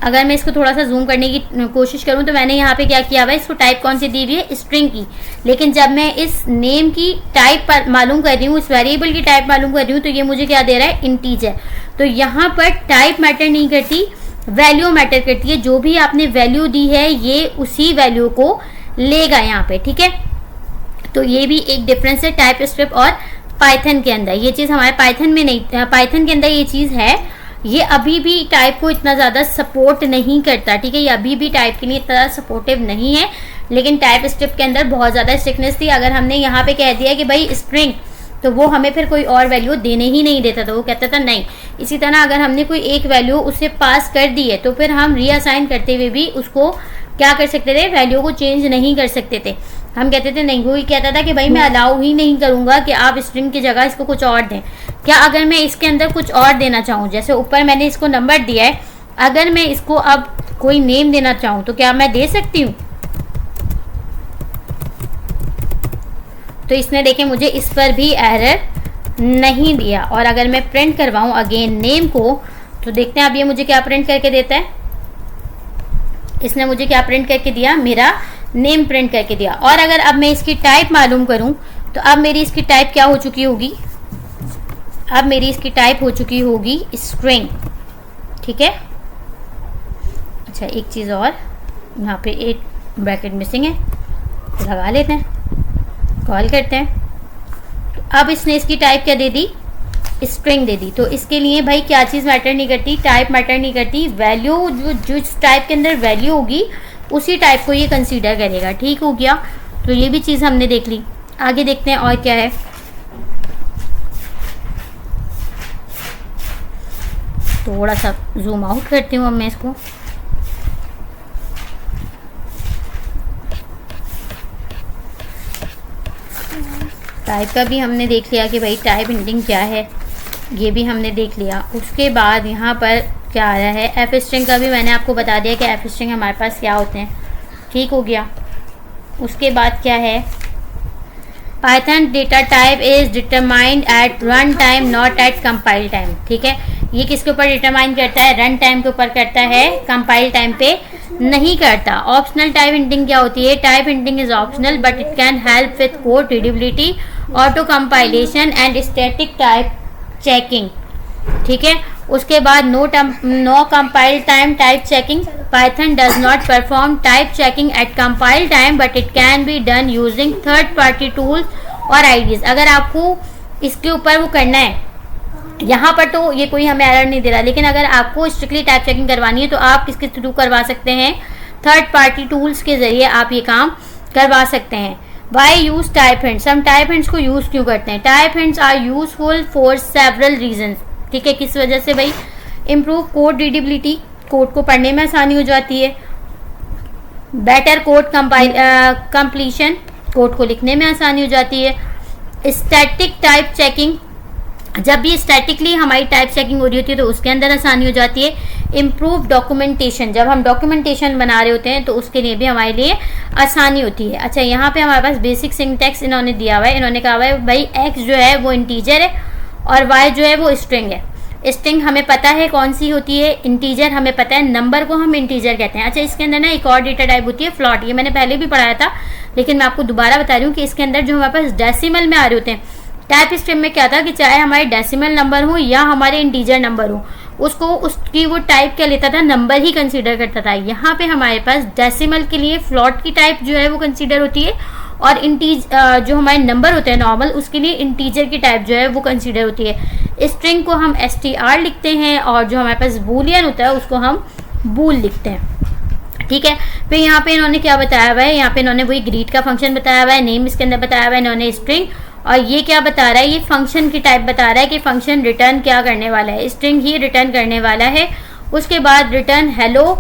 अगर मैं इसको थोड़ा सा जूम करने की कोशिश करूं तो मैंने यहाँ पे क्या किया हुआ है, इसको टाइप कौन सी दी हुई है, स्ट्रिंग की। लेकिन जब मैं इस नेम की टाइप मालूम कर रही हूँ, इस वेरिएबल की टाइप मालूम कर रही हूँ, तो ये मुझे क्या दे रहा है, इंटीजर। तो यहाँ पर टाइप मैटर नहीं करती, वैल्यू मैटर करती है। जो भी आपने वैल्यू दी है ये उसी वैल्यू को लेगा यहाँ पे। ठीक है, तो ये भी एक डिफरेंस है टाइप स्क्रिप्ट और पाइथन के अंदर। ये चीज़ हमारे पाइथन में नहीं, पाइथन के अंदर ये चीज़ है, ये अभी भी टाइप को इतना ज़्यादा सपोर्ट नहीं करता। ठीक है, ये अभी भी टाइप के लिए इतना सपोर्टिव नहीं है, लेकिन टाइप स्क्रिप्ट के अंदर बहुत ज़्यादा स्ट्रिक्टनेस थी। अगर हमने यहाँ पे कह दिया कि भाई स्ट्रिंग, तो वो हमें फिर कोई और वैल्यू देने ही नहीं देता था, वो कहता था नहीं। इसी तरह अगर हमने कोई एक वैल्यू उसे पास कर दी है तो फिर हम रीअसाइन करते हुए भी उसको क्या कर सकते थे, वैल्यू को चेंज नहीं कर सकते थे। हम कहते थे नहीं, वो ही कहता था कि भाई मैं अलाउ ही नहीं करूँगा कि आप स्ट्रिंग की जगह इसको कुछ और दें। क्या अगर मैं इसके अंदर कुछ और देना चाहूँ, जैसे ऊपर मैंने इसको नंबर दिया है, अगर मैं इसको अब कोई नेम देना चाहूँ तो क्या मैं दे सकती हूँ? तो इसने देखें मुझे इस पर भी एरर नहीं दिया। और अगर मैं प्रिंट करवाऊँ अगेन नेम को, तो देखते हैं अब ये मुझे क्या प्रिंट करके देता है। इसने मुझे क्या प्रिंट करके दिया, मेरा नेम प्रिंट करके दिया। और अगर अब मैं इसकी टाइप मालूम करूं तो अब मेरी इसकी टाइप क्या हो चुकी होगी, अब मेरी इसकी टाइप हो चुकी होगी स्ट्रिंग। ठीक है, अच्छा एक चीज़ और, यहाँ पे एक ब्रैकेट मिसिंग है, तो लगा लेते हैं, कॉल करते हैं। तो अब इसने इसकी टाइप क्या दे दी, स्ट्रिंग दे दी। तो इसके लिए भाई क्या चीज़ मैटर नहीं करती, टाइप मैटर नहीं करती, वैल्यू जो जिस टाइप के अंदर वैल्यू होगी उसी टाइप को ये कंसीडर करेगा। ठीक हो गया, तो ये भी चीज़ हमने देख ली। आगे देखते हैं और क्या है। थोड़ा सा जूम आउट करती हूँ अब मैं इसको। टाइप का भी हमने देख लिया कि भाई टाइप हिंटिंग क्या है, ये भी हमने देख लिया। उसके बाद यहाँ पर क्या आ रहा है, एफ स्ट्रिंग का भी मैंने आपको बता दिया कि एफ स्ट्रिंग हमारे पास क्या होते हैं। ठीक हो गया। उसके बाद क्या है, Python data type is determined at run time not at compile time. ठीक है, ये किसके ऊपर डिटरमाइन करता है, रन टाइम के ऊपर करता है, कंपाइल टाइम पे नहीं करता। ऑप्शनल टाइप हिंटिंग क्या होती है, type hinting is optional but it can help with code readability, auto compilation and static type checking. ठीक है, उसके बाद no compile time type checking. Python does not perform type checking at compile time but it can be done using third party tools और IDEs. अगर आपको इसके ऊपर वो करना है, यहाँ पर तो ये कोई हमें एरर नहीं दे रहा, लेकिन अगर आपको स्ट्रिक्टली टाइप चेकिंग करवानी है तो आप किसके थ्रू करवा सकते हैं, थर्ड पार्टी टूल्स के जरिए आप ये काम करवा सकते हैं। Why use type hints? हम टाइप हिंट्स को यूज क्यों करते हैं? Type hints are useful for several reasons. ठीक है, किस वजह से भाई, इम्प्रूव कोड रीडेबिलिटी, कोड को पढ़ने में आसानी हो जाती है, बेटर कोड कंप्लीशन, कोड को लिखने में आसानी हो जाती है, स्टैटिक टाइप चेकिंग, जब भी स्टैटिकली हमारी टाइप चेकिंग हो रही होती है तो उसके अंदर आसानी हो जाती है, इम्प्रूव डॉक्यूमेंटेशन, जब हम डॉक्यूमेंटेशन बना रहे होते हैं तो उसके लिए भी हमारे लिए आसानी होती है। अच्छा, यहाँ पे हमारे पास बेसिक सिंटैक्स इन्होंने दिया हुआ है। इन्होंने कहा हुआ है भाई एक्स जो है वो इंटीजर है और वाई जो है वो स्ट्रिंग है। स्ट्रिंग हमें पता है कौन सी होती है, इंटीजर हमें पता है, नंबर को हम इंटीजर कहते हैं। अच्छा, इसके अंदर ना एक और डेटा टाइप होती है फ्लॉट, ये मैंने पहले भी पढ़ाया था लेकिन मैं आपको दोबारा बता रही हूँ कि इसके अंदर जो हमारे पास डेसिमल में आ रहे होते हैं, टाइप स्ट्रिंग में क्या था कि चाहे हमारे डेसिमल नंबर हो या हमारे इंटीजर नंबर हो, उसको उसकी वो टाइप क्या लेता था, नंबर ही कंसीडर करता था। यहाँ पे हमारे पास डेसिमल के लिए फ्लॉट की टाइप जो है वो कंसीडर होती है और जो हमारे नंबर होते हैं नॉर्मल, उसके लिए इंटीजर की टाइप जो है वो कंसीडर होती है। स्ट्रिंग को हम str लिखते हैं और जो हमारे पास बूलियन होता है उसको हम बूल लिखते हैं। ठीक है, फिर यहाँ पे इन्होंने क्या बताया हुआ है, यहाँ पे इन्होंने वही ग्रीट का फंक्शन बताया हुआ है, नेम इसके अंदर बताया हुआ है इन्होंने स्ट्रिंग, और ये क्या बता रहा है, ये फंक्शन की टाइप बता रहा है कि फंक्शन रिटर्न क्या करने वाला है, स्ट्रिंग ही रिटर्न करने वाला है। उसके बाद रिटर्न हेलो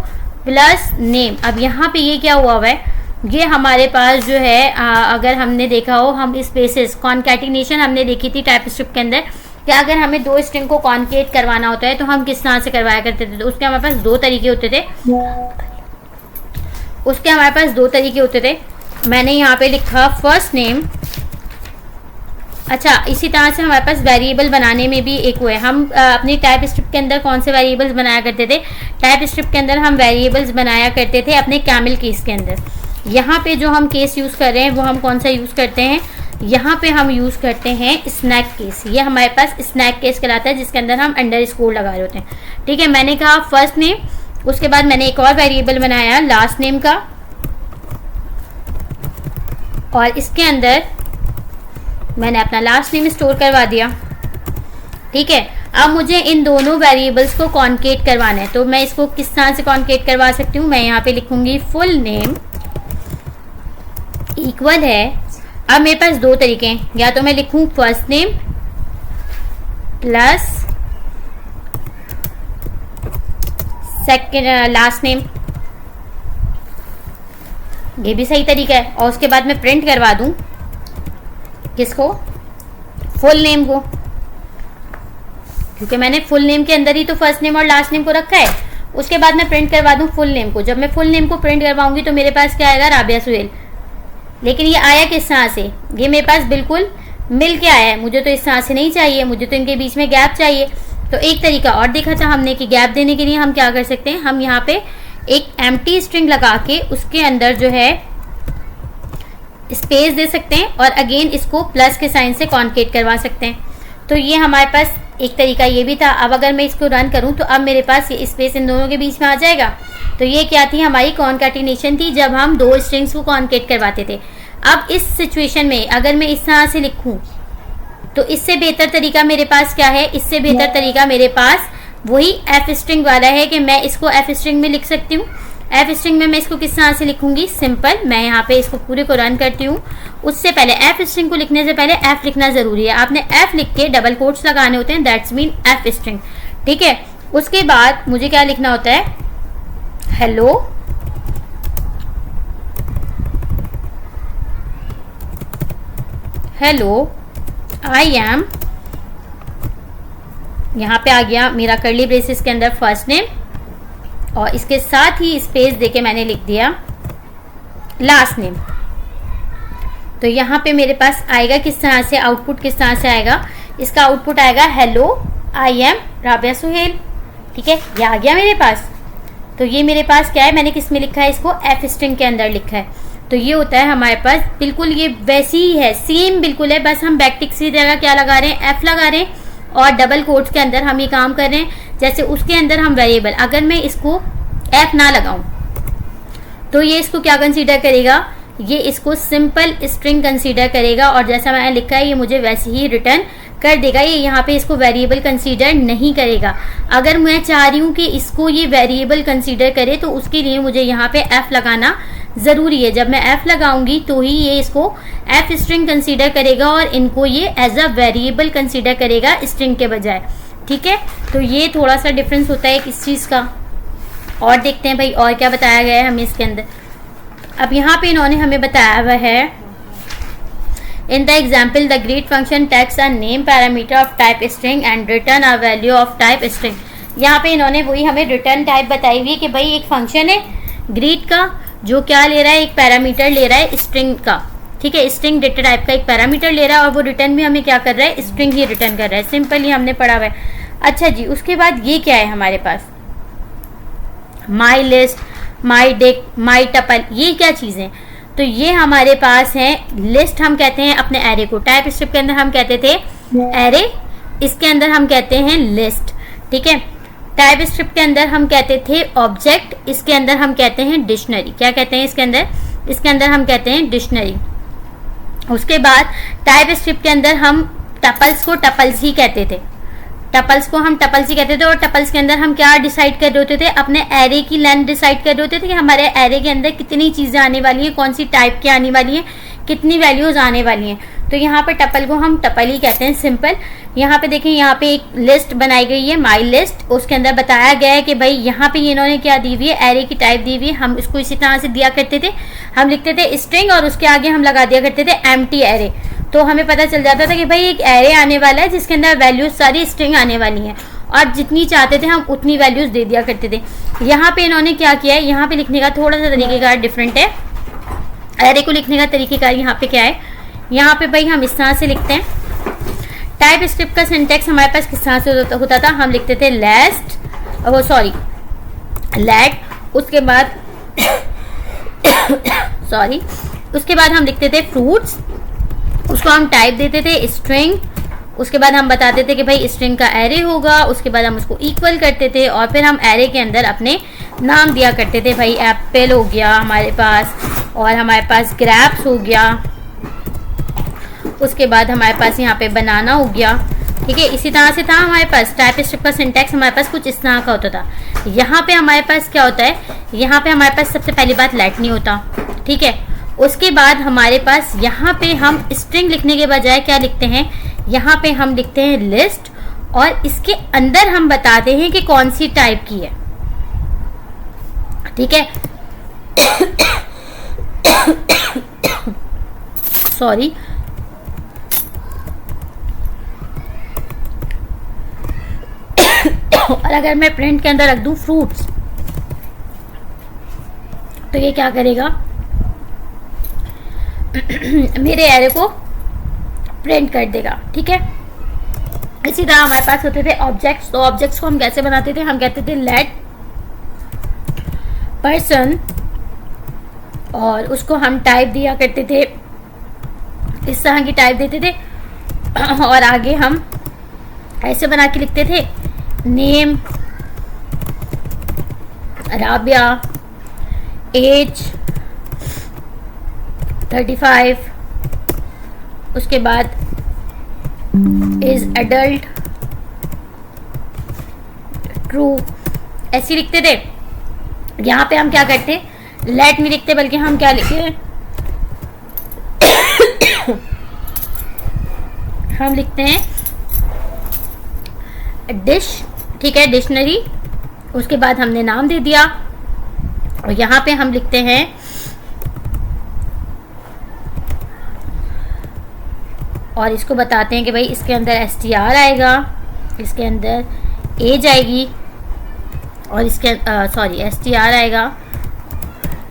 प्लस नेम। अब यहाँ पे ये क्या हुआ है, ये हमारे पास जो है अगर हमने देखा हो, हम स्पेसेस कॉन्कैटिनेशन हमने देखी थी टाइप स्क्रिप्ट के अंदर कि अगर हमें दो स्ट्रिंग को कॉन्केट करवाना होता है तो हम किस तरह से करवाया करते थे। तो उसके हमारे पास दो तरीके होते थे, मैंने यहाँ पे लिखा फर्स्ट नेम। अच्छा, इसी तरह से हमारे पास वेरिएबल बनाने में भी एक हुआ है। हम अपनी टाइप स्क्रिप्ट के अंदर कौन से वेरिएबल्स बनाया करते थे, टाइप स्क्रिप्ट के अंदर हम वेरिएबल्स बनाया करते थे अपने कैमल केस के अंदर। यहाँ पे जो हम केस यूज़ कर रहे हैं वो हम कौन सा यूज़ करते हैं, यहाँ पे हम यूज़ करते हैं स्नैक केस। ये हमारे पास स्नैक केस कहलाता है जिसके अंदर हम अंडरस्कोर लगा रहे होते हैं। ठीक है, मैंने कहा फर्स्ट नेम, उसके बाद मैंने एक और वेरिएबल बनाया लास्ट नेम का, और इसके अंदर मैंने अपना लास्ट नेम स्टोर करवा दिया। ठीक है, अब मुझे इन दोनों वेरिएबल्स को कॉन्केट करवाना है, तो मैं इसको किस तरह से कॉन्केट करवा सकती हूँ, मैं यहाँ पे लिखूंगी फुल नेम इक्वल है। अब मेरे पास दो तरीके हैं, या तो मैं लिखूं first name plus second last name, ये भी सही तरीका है, और उसके बाद मैं प्रिंट करवा दूं किसको, फुल नेम को, क्योंकि मैंने फुल नेम के अंदर ही तो फर्स्ट नेम और लास्ट नेम को रखा है। उसके बाद मैं प्रिंट करवा दूं फुल नेम को। जब मैं फुल नेम को प्रिंट करवाऊंगी तो मेरे पास क्या आएगा, राबिया सुहेल। लेकिन ये आया किस तरह से, ये मेरे पास बिल्कुल मिल के आया है, मुझे तो इस तरह से नहीं चाहिए, मुझे तो इनके बीच में गैप चाहिए। तो एक तरीका और देखा था हमने कि गैप देने के लिए हम क्या कर सकते हैं, हम यहाँ पे एक एम्प्टी स्ट्रिंग लगा के उसके अंदर जो है स्पेस दे सकते हैं और अगेन इसको प्लस के साइन से कॉन्केट करवा सकते हैं। तो ये हमारे पास एक तरीका ये भी था। अब अगर मैं इसको रन करूं तो अब मेरे पास ये स्पेस इन दोनों के बीच में आ जाएगा। तो ये क्या थी, हमारी कॉन्कैटिनेशन थी, जब हम दो स्ट्रिंग्स को कॉन्केट करवाते थे। अब इस सिचुएशन में अगर मैं इस तरह से लिखूं तो इससे बेहतर तरीका मेरे पास क्या है, इससे बेहतर तरीका मेरे पास वही एफ स्ट्रिंग वाला है कि मैं इसको एफ स्ट्रिंग में लिख सकती हूँ। एफ स्ट्रिंग में मैं इसको किस तरह से लिखूंगी, सिंपल, मैं यहाँ पे इसको पूरे को रन करती हूँ। उससे पहले एफ स्ट्रिंग को लिखने से पहले एफ लिखना जरूरी है, आपने एफ लिख के डबल कोट्स लगाने होते हैं, दैट्स मीन एफ स्ट्रिंग, ठीक है। उसके बाद मुझे क्या लिखना होता है, हेलो हेलो आई एम, यहाँ पे आ गया मेरा कर्ली ब्रेसेस के अंदर फर्स्ट नेम और इसके साथ ही स्पेस देके मैंने लिख दिया लास्ट नेम। तो यहाँ पे मेरे पास आएगा किस तरह से, आउटपुट किस तरह से आएगा, इसका आउटपुट आएगा hello I am Rabia Suhail, ठीक है, ये आ गया मेरे पास। तो ये मेरे पास क्या है, मैंने किस में लिखा है, इसको एफ स्ट्रिंग के अंदर लिखा है। तो ये होता है हमारे पास, बिल्कुल ये वैसी ही है, सेम बिल्कुल है, बस हम बैकटिक की जगह क्या लगा रहे हैं, एफ लगा रहे हैं और डबल कोट्स के अंदर हम ये काम कर रहे हैं। जैसे उसके अंदर हम वेरिएबल, अगर मैं इसको एफ ना लगाऊं तो ये इसको क्या कंसीडर करेगा, ये इसको सिंपल स्ट्रिंग कंसीडर करेगा और जैसा मैंने लिखा है ये मुझे वैसे ही रिटर्न कर देगा। ये यहाँ पे इसको वेरिएबल कंसीडर नहीं करेगा। अगर मैं चाह रही हूँ कि इसको ये वेरिएबल कंसीडर करे तो उसके लिए मुझे यहाँ पे एफ लगाना जरूरी है। जब मैं एफ लगाऊंगी तो ही ये इसको एफ स्ट्रिंग कंसीडर करेगा और इनको ये एज अ वेरिएबल कंसीडर करेगा स्ट्रिंग के बजाय, ठीक है। तो ये थोड़ा सा डिफरेंस होता है किस चीज़ का। और देखते हैं भाई और क्या बताया गया है हमें इसके अंदर। अब यहाँ पे इन्होंने हमें बताया हुआ है, in the example the greet function takes a name parameter of type string and return a value of type string. यहाँ पे इन्होंने वही हमें रिटर्न टाइप बताई हुई है कि भाई एक फंक्शन है ग्रीट का जो क्या ले रहा है, एक पैरामीटर ले रहा है स्ट्रिंग का, ठीक है, स्ट्रिंग डेटा टाइप का एक पैरामीटर ले रहा है और वो रिटर्न भी हमें क्या कर रहा है, स्ट्रिंग ही रिटर्न कर रहा है। सिंपली हमने पढ़ा हुआ है। अच्छा जी, उसके बाद ये क्या है हमारे पास, my list, my dict, my tuple, ये क्या चीज़ें। तो ये हमारे पास है लिस्ट, हम कहते हैं अपने एरे को, टाइप स्ट्रिप के अंदर हम कहते थे एरे, इसके अंदर हम कहते हैं लिस्ट, ठीक है। टाइप स्ट्रिप के अंदर हम कहते थे ऑब्जेक्ट, इसके अंदर हम कहते हैं डिक्शनरी। क्या कहते हैं इसके अंदर, इसके अंदर हम कहते हैं डिक्शनरी। उसके बाद टाइप स्ट्रिप के अंदर हम टपल्स को टपल्स ही कहते थे, टपल्स को हम टपल्स ही कहते थे। और टपल्स के अंदर हम क्या डिसाइड कर रहे होते थे, अपने एरे की लेंथ डिसाइड कर रहे होते थे कि हमारे एरे के अंदर कितनी चीज़ें आने वाली हैं, कौन सी टाइप की आने वाली हैं, कितनी वैल्यूज आने वाली हैं। तो यहाँ पे टपल को हम टपल ही कहते हैं, सिंपल। यहाँ पे देखें, यहाँ पे एक लिस्ट बनाई गई है माई लिस्ट, उसके अंदर बताया गया है कि भाई यहाँ पे इन्होंने क्या दी हुई है, एरे की टाइप दी हुई है। हम इसको इसी तरह से दिया करते थे, हम लिखते थे स्ट्रिंग और उसके आगे हम लगा दिया करते थे एम्प्टी एरे। तो हमें पता चल जाता था कि भाई एक एरे आने वाला है जिसके अंदर वैल्यूज सारी स्ट्रिंग आने वाली हैं और जितनी चाहते थे हम उतनी वैल्यूज दे दिया करते थे। यहाँ पे इन्होंने क्या किया है, यहाँ पे लिखने का थोड़ा सा तरीकेकार डिफरेंट है। एरे को लिखने का तरीकेकार यहाँ पे क्या है, यहाँ पे भाई हम इस तरह से लिखते हैं। टाइप स्ट्रिप का सिंटेक्स हमारे पास किस तरह से होता था, हम लिखते थे लेस्ट, वो सॉरी लेट, उसके बाद सॉरी उसके बाद हम लिखते थे फ्रूट्स, उसको हम टाइप देते थे स्ट्रिंग, उसके बाद हम बताते थे कि भाई स्ट्रिंग का एरे होगा, उसके बाद हम उसको इक्वल करते थे और फिर हम एरे के अंदर अपने नाम दिया करते थे। भाई एप्पल हो गया हमारे पास और हमारे पास ग्रैप्स हो गया, उसके बाद हमारे पास यहाँ पे बनाना हो गया, ठीक है। इसी तरह से था हमारे पास टाइप स्ट्रिप का सिंटेक्स हमारे पास कुछ इस तरह का होता था। यहाँ पे हमारे पास क्या होता है, यहाँ पे हमारे पास सबसे पहली बात लेट नहीं होता, ठीक है। उसके बाद हमारे पास यहाँ पे हम स्ट्रिंग लिखने के बजाय क्या लिखते हैं, यहाँ पे हम लिखते हैं लिस्ट और इसके अंदर हम बताते हैं कि कौन सी टाइप की है, ठीक है। सॉरी, और अगर मैं प्रिंट के अंदर रख दूं फ्रूट्स तो ये क्या करेगा, मेरे एरे को प्रिंट कर देगा। ठीक है, इसी तरह हमारे पास होते थे ऑब्जेक्ट्स। तो ऑब्जेक्ट्स को हम कैसे बनाते थे, हम कहते थे लेट पर्सन, और उसको हम टाइप दिया करते थे, इस तरह की टाइप देते थे, और आगे हम ऐसे बना के लिखते थे नेम राबिया, एज 35, उसके बाद इज एडल्ट, ट्रू, ऐसे लिखते थे। यहाँ पे हम क्या करते, लेट नहीं लिखते बल्कि हम क्या लिखते हैं, हम लिखते हैं डिश। ठीक है, डिक्शनरी, उसके बाद हमने नाम दे दिया, और यहाँ पे हम लिखते हैं और इसको बताते हैं कि भाई इसके अंदर str आएगा, इसके अंदर एज आएगी, और इसके str आएगा,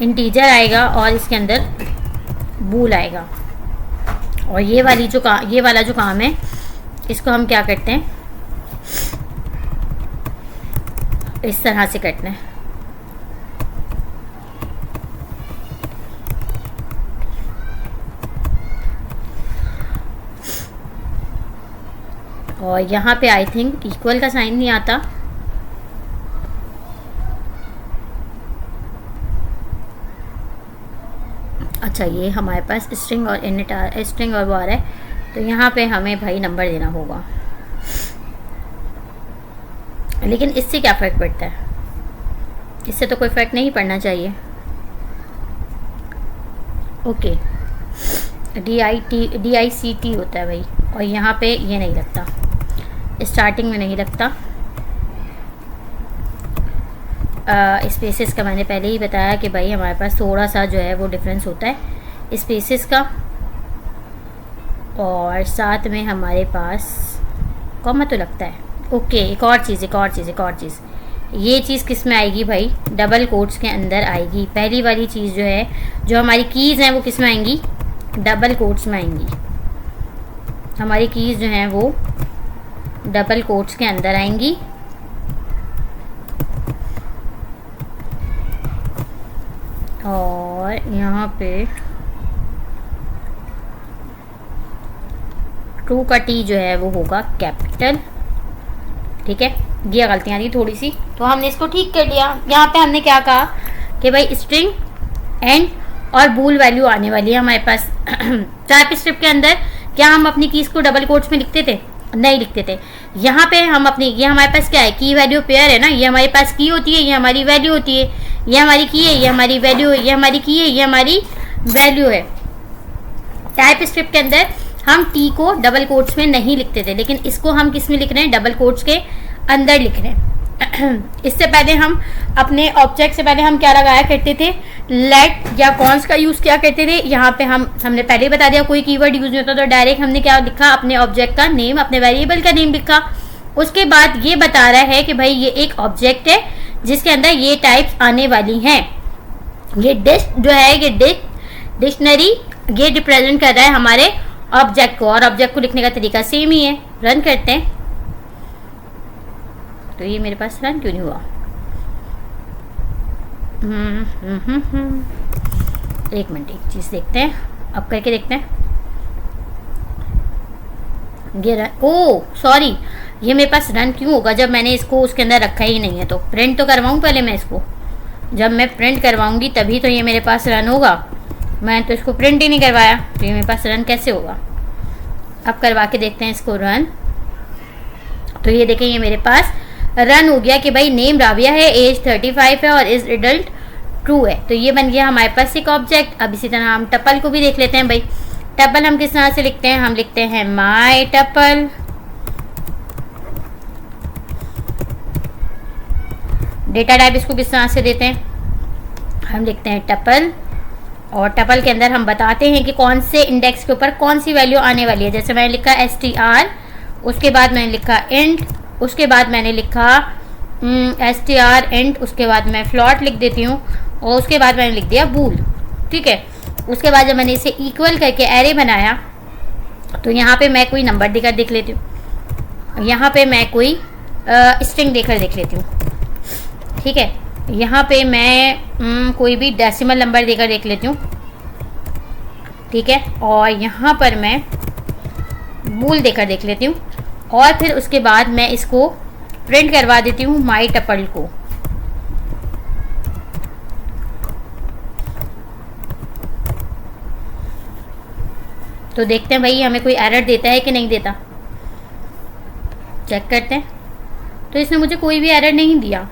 इंटीजर आएगा, और इसके अंदर बूल आएगा। और ये वाला जो काम है, इसको हम क्या करते हैं, इस तरह से करते हैं। और यहाँ पे आई थिंक इक्वल का साइन नहीं आता, अच्छा ये हमारे पास स्ट्रिंग और इनिट स्ट्रिंग और वो आ रहा है, तो यहाँ पे हमें भाई नंबर देना होगा। लेकिन इससे क्या फ़र्क पड़ता है, इससे तो कोई फ़र्क नहीं पड़ना चाहिए। ओके, DICT होता है भाई, और यहाँ पे ये नहीं लगता, स्टार्टिंग में नहीं लगता। स्पेसेस का मैंने पहले ही बताया कि भाई हमारे पास थोड़ा सा जो है वो डिफरेंस होता है स्पेसेस का, और साथ में हमारे पास कॉमा तो लगता है। ओके, एक और चीज़, ये चीज़ किस में आएगी भाई, डबल कोट्स के अंदर आएगी। पहली वाली चीज़ जो है, जो हमारी कीज़ हैं वो किस में आएंगी, डबल कोट्स में आएंगी। हमारी कीज़ जो हैं वो डबल कोट्स के अंदर आएंगी, और यहाँ पे ट्रू का टी जो है वो होगा कैपिटल। ठीक है, ये गलतियाँ थी थोड़ी सी, तो हमने इसको ठीक कर लिया। यहाँ पे हमने क्या कहा कि भाई स्ट्रिंग एंड और बूल वैल्यू आने वाली है हमारे पास। टाइप स्क्रिप्ट के अंदर क्या हम अपनी कीज़ को डबल कोट्स में लिखते थे, नहीं लिखते थे। यहाँ पे हम अपनी, ये हमारे पास क्या है, की वैल्यू पेयर है ना, ये हमारे पास की होती है, ये हमारी वैल्यू होती है, ये हमारी की है, ये हमारी वैल्यू है, ये हमारी की है, ये हमारी वैल्यू है। टाइप स्क्रिप्ट के अंदर हम टी को डबल कोट्स में नहीं लिखते थे, लेकिन इसको हम किस में लिख रहे हैं, डबल कोट्स के अंदर लिख रहे हैं। इससे पहले हम अपने ऑब्जेक्ट से पहले हम क्या लगाया करते थे, लेट या कॉन्स का यूज़ किया करते थे। यहाँ पे हमने पहले ही बता दिया कोई कीवर्ड यूज़ नहीं होता, तो डायरेक्ट हमने क्या लिखा, अपने ऑब्जेक्ट का नेम, अपने वेरिएबल का नेम लिखा। उसके बाद ये बता रहा है कि भाई ये एक ऑब्जेक्ट है जिसके अंदर ये टाइप्स आने वाली हैं। ये डिश जो है, ये डिक्शनरी, ये रिप्रेजेंट कर रहा है हमारे ऑब्जेक्ट को, और ऑब्जेक्ट को लिखने का तरीका सेम ही है। रन करते हैं, तो ये मेरे पास रन क्यों नहीं हुआ, एक मिनट, एक चीज़ देखते हैं, अब करके देखते हैं। ये रन, ओ सॉरी, ये मेरे पास रन क्यों होगा जब मैंने इसको उसके अंदर रखा ही नहीं है। तो प्रिंट तो करवाऊँ पहले मैं इसको, जब मैं प्रिंट करवाऊँगी तभी तो ये मेरे पास रन होगा। मैं तो इसको प्रिंट ही नहीं करवाया, तो ये मेरे पास रन कैसे होगा। अब करवा के देखते हैं इसको रन, तो ये देखें ये मेरे पास रन हो गया कि भाई नेम राबिया है, एज 35 है, और इज एडल्ट ट्रू है। तो ये बन गया हमारे पास एक ऑब्जेक्ट। अब इसी तरह हम टपल को भी देख लेते हैं भाई। टपल हम किस तरह से लिखते हैं, हम लिखते हैं माई टपल, डेटा टाइप इसको किस तरह से देते हैं, हम लिखते हैं टपल, और टपल के अंदर हम बताते हैं कि कौन से इंडेक्स के ऊपर कौन सी वैल्यू आने वाली है। जैसे मैंने लिखा str, उसके बाद मैंने लिखा int, उसके बाद मैंने लिखा str int, उसके बाद मैं फ्लॉट लिख देती हूँ, और उसके बाद मैंने लिख दिया बूल। ठीक है, उसके बाद जब मैंने इसे इक्वल करके एरे बनाया तो यहाँ पे मैं कोई नंबर देकर देख लेती हूँ, यहाँ पे मैं कोई स्ट्रिंग देकर देख लेती हूँ, ठीक है। यहाँ पे मैं कोई भी डेसिमल नंबर देकर देख लेती हूँ, ठीक है। और यहाँ पर मैं बूल देकर देख लेती हूँ और फिर उसके बाद मैं इसको प्रिंट करवा देती हूँ माई टपल को। तो देखते हैं भाई हमें कोई एरर देता है कि नहीं देता, चेक करते हैं। तो इसने मुझे कोई भी एरर नहीं दिया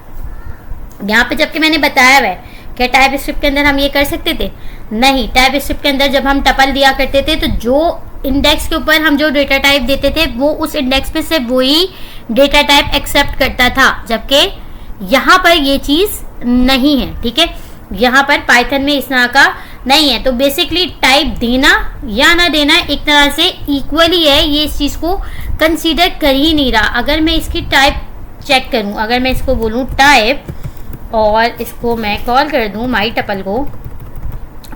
यहाँ पे, जबकि मैंने बताया हुआ है क्या टाइप स्क्रिप्ट के अंदर हम ये कर सकते थे। नहीं, टाइप स्क्रिप्ट के अंदर जब हम टपल दिया करते थे तो जो इंडेक्स के ऊपर हम जो डेटा टाइप देते थे वो उस इंडेक्स पे सिर्फ वही डेटा टाइप एक्सेप्ट करता था, जबकि यहाँ पर ये चीज़ नहीं है, ठीक है। यहाँ पर पाइथन में इस तरह का नहीं है। तो बेसिकली टाइप देना या ना देना एक तरह से इक्वली है, ये इस चीज़ को कंसीडर कर ही नहीं रहा। अगर मैं इसकी टाइप चेक करूँ, अगर मैं इसको बोलूँ टाइप और इसको मैं कॉल कर दूँ माई टपल को,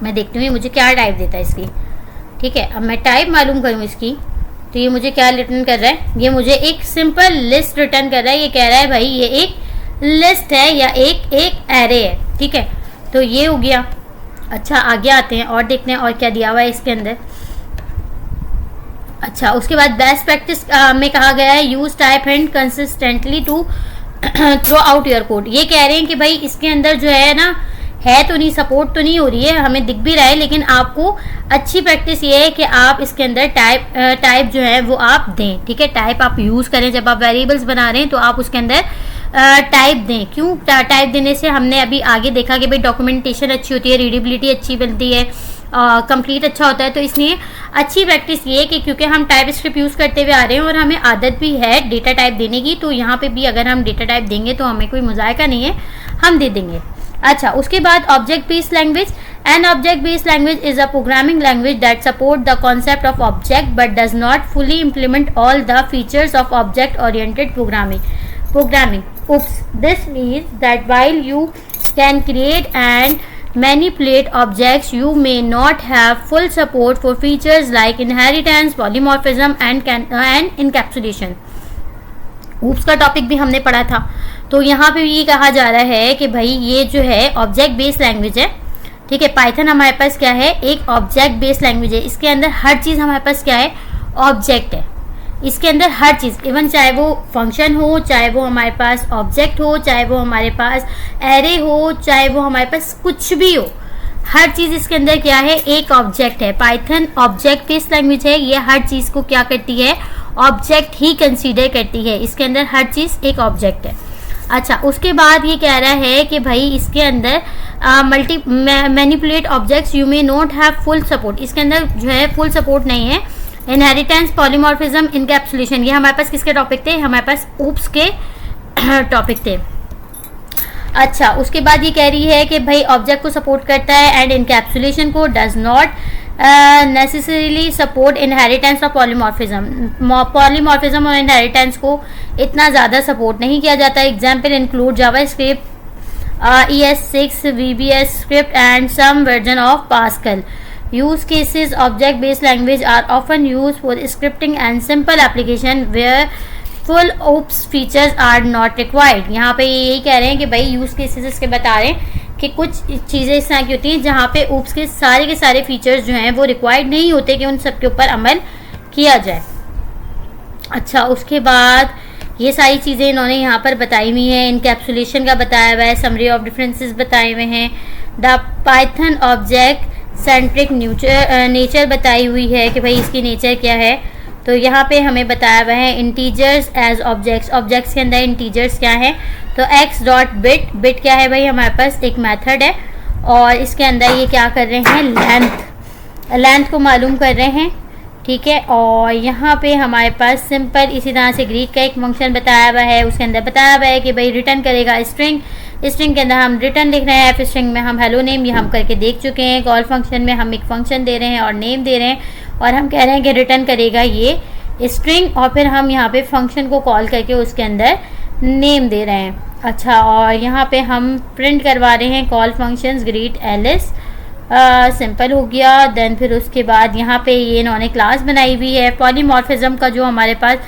मैं देखती हूँ ये मुझे क्या टाइप देता है इसकी, ठीक है। अब मैं टाइप मालूम करूँ इसकी तो ये मुझे क्या रिटर्न कर रहा है, ये मुझे एक सिंपल लिस्ट रिटर्न कर रहा है। ये कह रहा है भाई ये एक लिस्ट है या एक एरे है, ठीक है। तो ये हो गया। अच्छा आगे आते हैं और देखते हैं और क्या दिया हुआ है इसके अंदर। अच्छा उसके बाद बेस्ट प्रैक्टिस में कहा गया है use type and consistently to throughout your code. ये कह रहे हैं कि भाई इसके अंदर जो है ना है तो नहीं, सपोर्ट तो नहीं हो रही है, हमें दिख भी रहा है, लेकिन आपको अच्छी प्रैक्टिस ये है कि आप इसके अंदर टाइप जो है वो आप दें, ठीक है। टाइप आप यूज़ करें जब आप वेरिएबल्स बना रहे हैं तो आप उसके अंदर टाइप दें। क्यों टाइप देने से हमने अभी आगे देखा कि भाई डॉक्यूमेंटेशन अच्छी होती है, रीडेबिलिटी अच्छी बनती है, कंप्लीट अच्छा होता है। तो इसलिए अच्छी प्रैक्टिस ये है कि क्योंकि हम टाइप स्क्रिप्ट यूज़ करते हुए आ रहे हैं और हमें आदत भी है डेटा टाइप देने की, तो यहाँ पे भी अगर हम डेटा टाइप देंगे तो हमें कोई मुज़ायका नहीं है, हम दे देंगे। अच्छा उसके बाद object based language. An object based language is a programming language that support the concept of object but does not fully implement all the features of object oriented programming. Oops, this means that while you can create and manipulate objects, you may not have full support for features like inheritance, polymorphism and encapsulation. oops का topic भी हमने पढ़ा था। तो यहाँ पे ये कहा जा रहा है कि भाई ये जो है ऑब्जेक्ट बेस्ड लैंग्वेज है, ठीक है। पाइथन हमारे पास क्या है, एक ऑब्जेक्ट बेस्ड लैंग्वेज है। इसके अंदर हर चीज़ हमारे पास क्या है, ऑब्जेक्ट है। इसके अंदर हर चीज़, इवन चाहे वो फंक्शन हो, चाहे वो हमारे पास ऑब्जेक्ट हो, चाहे वो हमारे पास एरे हो, चाहे वो हमारे पास कुछ भी हो, हर चीज़ इसके अंदर क्या है, एक ऑब्जेक्ट है। पाइथन ऑब्जेक्ट बेस्ड लैंग्वेज है, ये हर चीज़ को क्या करती है, ऑब्जेक्ट ही कंसीडर करती है। इसके अंदर हर चीज़ एक ऑब्जेक्ट है। अच्छा उसके बाद ये कह रहा है कि भाई इसके अंदर manipulate objects you may not have full support. इसके अंदर जो है फुल सपोर्ट नहीं है। इनहेरिटेंस, पॉलीमॉर्फिज्म, इनकैप्सुलेशन, ये हमारे पास किसके टॉपिक थे, हमारे पास ऊप्स के टॉपिक थे। अच्छा उसके बाद ये कह रही है कि भाई ऑब्जेक्ट को सपोर्ट करता है एंड इनकैप्सुलेशन को does not necessarily support inheritance और पॉलीमॉर्फिज्म। पॉलीमॉर्फिज्म और इनहेरिटेंस को इतना ज़्यादा सपोर्ट नहीं किया जाता। Example include Java script, ES6, VBS script and some version of Pascal. Use cases object-based language are often used for scripting and simple application where full OOPS features are not required. यहाँ पे यही कह रहे हैं कि भाई use cases इसके बता रहे हैं कि कुछ चीज़ें इस तरह की होती हैं जहाँ पे OOPS के सारे फीचर्स जो हैं वो रिक्वायर्ड नहीं होते कि उन सब के ऊपर अमल किया जाए। अच्छा उसके बाद ये सारी चीज़ें इन्होंने यहाँ पर बताई हुई हैं। इनकैप्सुलेशन का बताया हुआ है, समरी ऑफ डिफरेंसेस बताए हुए हैं, the Python object centric nature बताई हुई है कि भाई इसकी नेचर क्या है। तो यहाँ पे हमें बताया हुआ है इंटीजर्स एज ऑब्जेक्ट्स। ऑब्जेक्ट्स के अंदर इंटीजर्स क्या है, तो x डॉट बिट, बिट क्या है भाई हमारे पास एक मेथड है और इसके अंदर ये क्या कर रहे हैं, लेंथ को मालूम कर रहे हैं, ठीक है। और यहाँ पे हमारे पास सिंपल इसी तरह से ग्रीट का एक फंक्शन बताया हुआ है, उसके अंदर बताया हुआ है कि भाई रिटर्न करेगा स्ट्रिंग। स्ट्रिंग के अंदर हम रिटर्न लिख रहे हैं, एफ स्ट्रिंग में हम हेलो नेम, ये हम करके देख चुके हैं। कॉल फंक्शन में हम एक फंक्शन दे रहे हैं और नेम दे रहे हैं और हम कह रहे हैं कि रिटर्न करेगा ये स्ट्रिंग और फिर हम यहाँ पे फंक्शन को कॉल करके उसके अंदर नेम दे रहे हैं। अच्छा और यहाँ पे हम प्रिंट करवा रहे हैं call functions greet Alice simple हो गया। देन फिर उसके बाद यहाँ पे ये इन्होंने क्लास बनाई हुई है। पॉलीमॉर्फिज्म का जो हमारे पास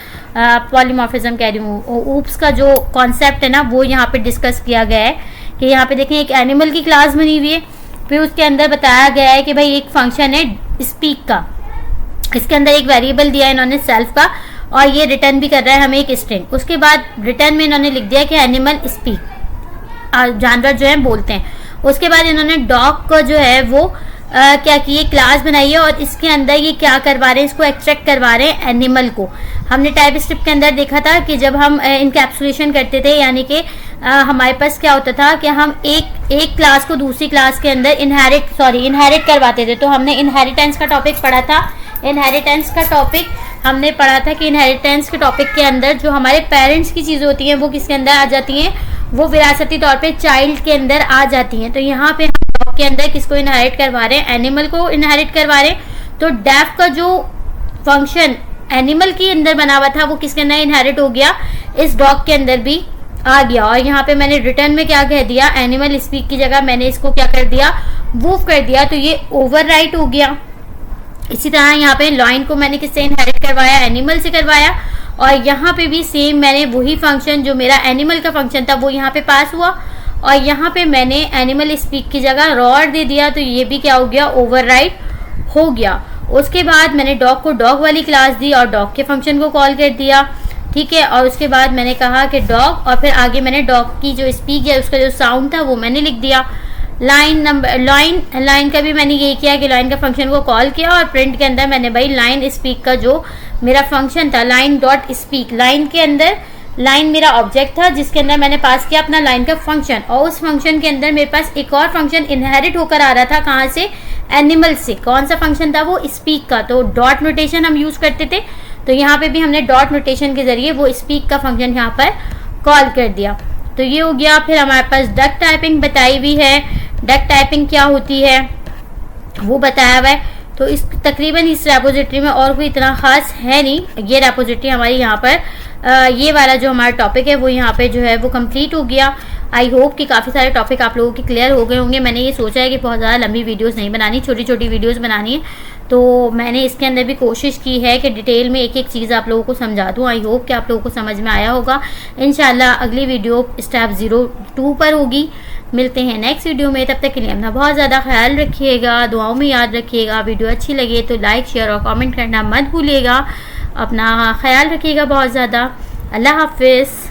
पॉलीमॉर्फिज्म कह रही हूँ, ऊप्स का जो कॉन्सेप्ट है ना, वो यहाँ पे डिस्कस किया गया है कि यहाँ पे देखें एक एनिमल की क्लास बनी हुई है, फिर उसके अंदर बताया गया है कि भाई एक फंक्शन है स्पीक का, इसके अंदर एक वेरिएबल दिया है इन्होंने सेल्फ का, और ये रिटर्न भी कर रहा है हमें एक स्ट्रिंग। उसके बाद रिटर्न में इन्होंने लिख दिया कि एनिमल स्पीक, जानवर जो है बोलते हैं। उसके बाद इन्होंने डॉग को जो है वो क्या किए, क्लास बनाई है, और इसके अंदर ये क्या करवा रहे हैं, इसको एक्सट्रैक्ट करवा रहे हैं एनिमल को। हमने टाइप स्क्रिप्ट के अंदर देखा था कि जब हम इनकैप्सुलेशन करते थे, यानी कि हमारे पास क्या होता था कि हम एक क्लास को दूसरी क्लास के अंदर इनहेरिट करवाते थे। तो हमने इनहेरिटेंस का टॉपिक पढ़ा था। इनहेरिटेंस का टॉपिक हमने पढ़ा था कि इनहेरिटेंस के टॉपिक के अंदर जो हमारे पेरेंट्स की चीज़ें होती हैं वो किसके अंदर आ जाती हैं, वो विरासती तौर पे चाइल्ड के अंदर आ जाती हैं। तो यहाँ पे हम डॉग के अंदर किसको इनहेरिट करवा रहे हैं, एनिमल को इनहेरिट करवा रहे हैं। तो डेफ का जो फंक्शन एनिमल के अंदर बना हुआ था वो किसके अंदर इनहेरिट हो गया, इस डॉग के अंदर भी आ गया। और यहाँ पे मैंने रिटर्न में क्या कह दिया, एनिमल स्पीक की जगह मैंने इसको क्या कर दिया, वूफ कर दिया, तो ये ओवरराइट हो गया। इसी तरह यहाँ पे लाइन को मैंने किससे इनहेरिट करवाया, एनिमल से करवाया। और यहाँ पे भी सेम मैंने वही फंक्शन जो मेरा एनिमल का फंक्शन था वो यहाँ पे पास हुआ, और यहाँ पे मैंने एनिमल स्पीक की जगह रॉड दे दिया, तो ये भी क्या हो गया, ओवरराइट हो गया। उसके बाद मैंने डॉग को डॉग वाली क्लास दी और डॉग के फंक्शन को कॉल कर दिया, ठीक है। और उसके बाद मैंने कहा कि डॉग, और फिर आगे मैंने डॉग की जो स्पीक है उसका जो साउंड था वो मैंने लिख दिया। लाइन का भी मैंने यही किया कि लाइन का फंक्शन को कॉल किया, और प्रिंट के अंदर मैंने भाई लाइन स्पीक का जो मेरा फंक्शन था, लाइन डॉट स्पीक, लाइन के अंदर लाइन मेरा ऑब्जेक्ट था जिसके अंदर मैंने पास किया अपना लाइन का फंक्शन, और उस फंक्शन के अंदर मेरे पास एक और फंक्शन इनहेरिट होकर आ रहा था, कहाँ से, एनिमल से। कौन सा फंक्शन था वो, स्पीक का। तो डॉट नोटेशन हम यूज करते थे, तो यहाँ पे भी हमने डॉट नोटेशन के जरिए वो स्पीक का फंक्शन यहाँ पर कॉल कर दिया। तो ये हो गया। फिर हमारे पास डक टाइपिंग बताई हुई है। डक टाइपिंग क्या होती है वो बताया हुआ है। तो इस तकरीबन इस रेपोजिटरी में और कोई इतना खास है नहीं। ये रेपोजिटरी हमारी यहाँ पर ये वाला जो हमारा टॉपिक है वो यहाँ पे जो है वो कंप्लीट हो गया। आई होप कि काफ़ी सारे टॉपिक आप लोगों के क्लियर हो गए होंगे। मैंने ये सोचा है कि बहुत ज़्यादा लंबी वीडियोस नहीं बनानी, छोटी छोटी वीडियोस बनानी है, तो मैंने इसके अंदर भी कोशिश की है कि डिटेल में एक एक चीज़ आप लोगों को समझा दूँ। आई होप कि आप लोगों को समझ में आया होगा। इंशाल्लाह अगली वीडियो स्टेप 02 पर होगी। मिलते हैं नेक्स्ट वीडियो में, तब तक के लिए अपना बहुत ज़्यादा ख्याल रखिएगा, दुआओं में याद रखिएगा। वीडियो अच्छी लगे तो लाइक, शेयर और कमेंट करना मत भूलिएगा। अपना ख्याल रखिएगा बहुत ज़्यादा। अल्लाह हाफिज़।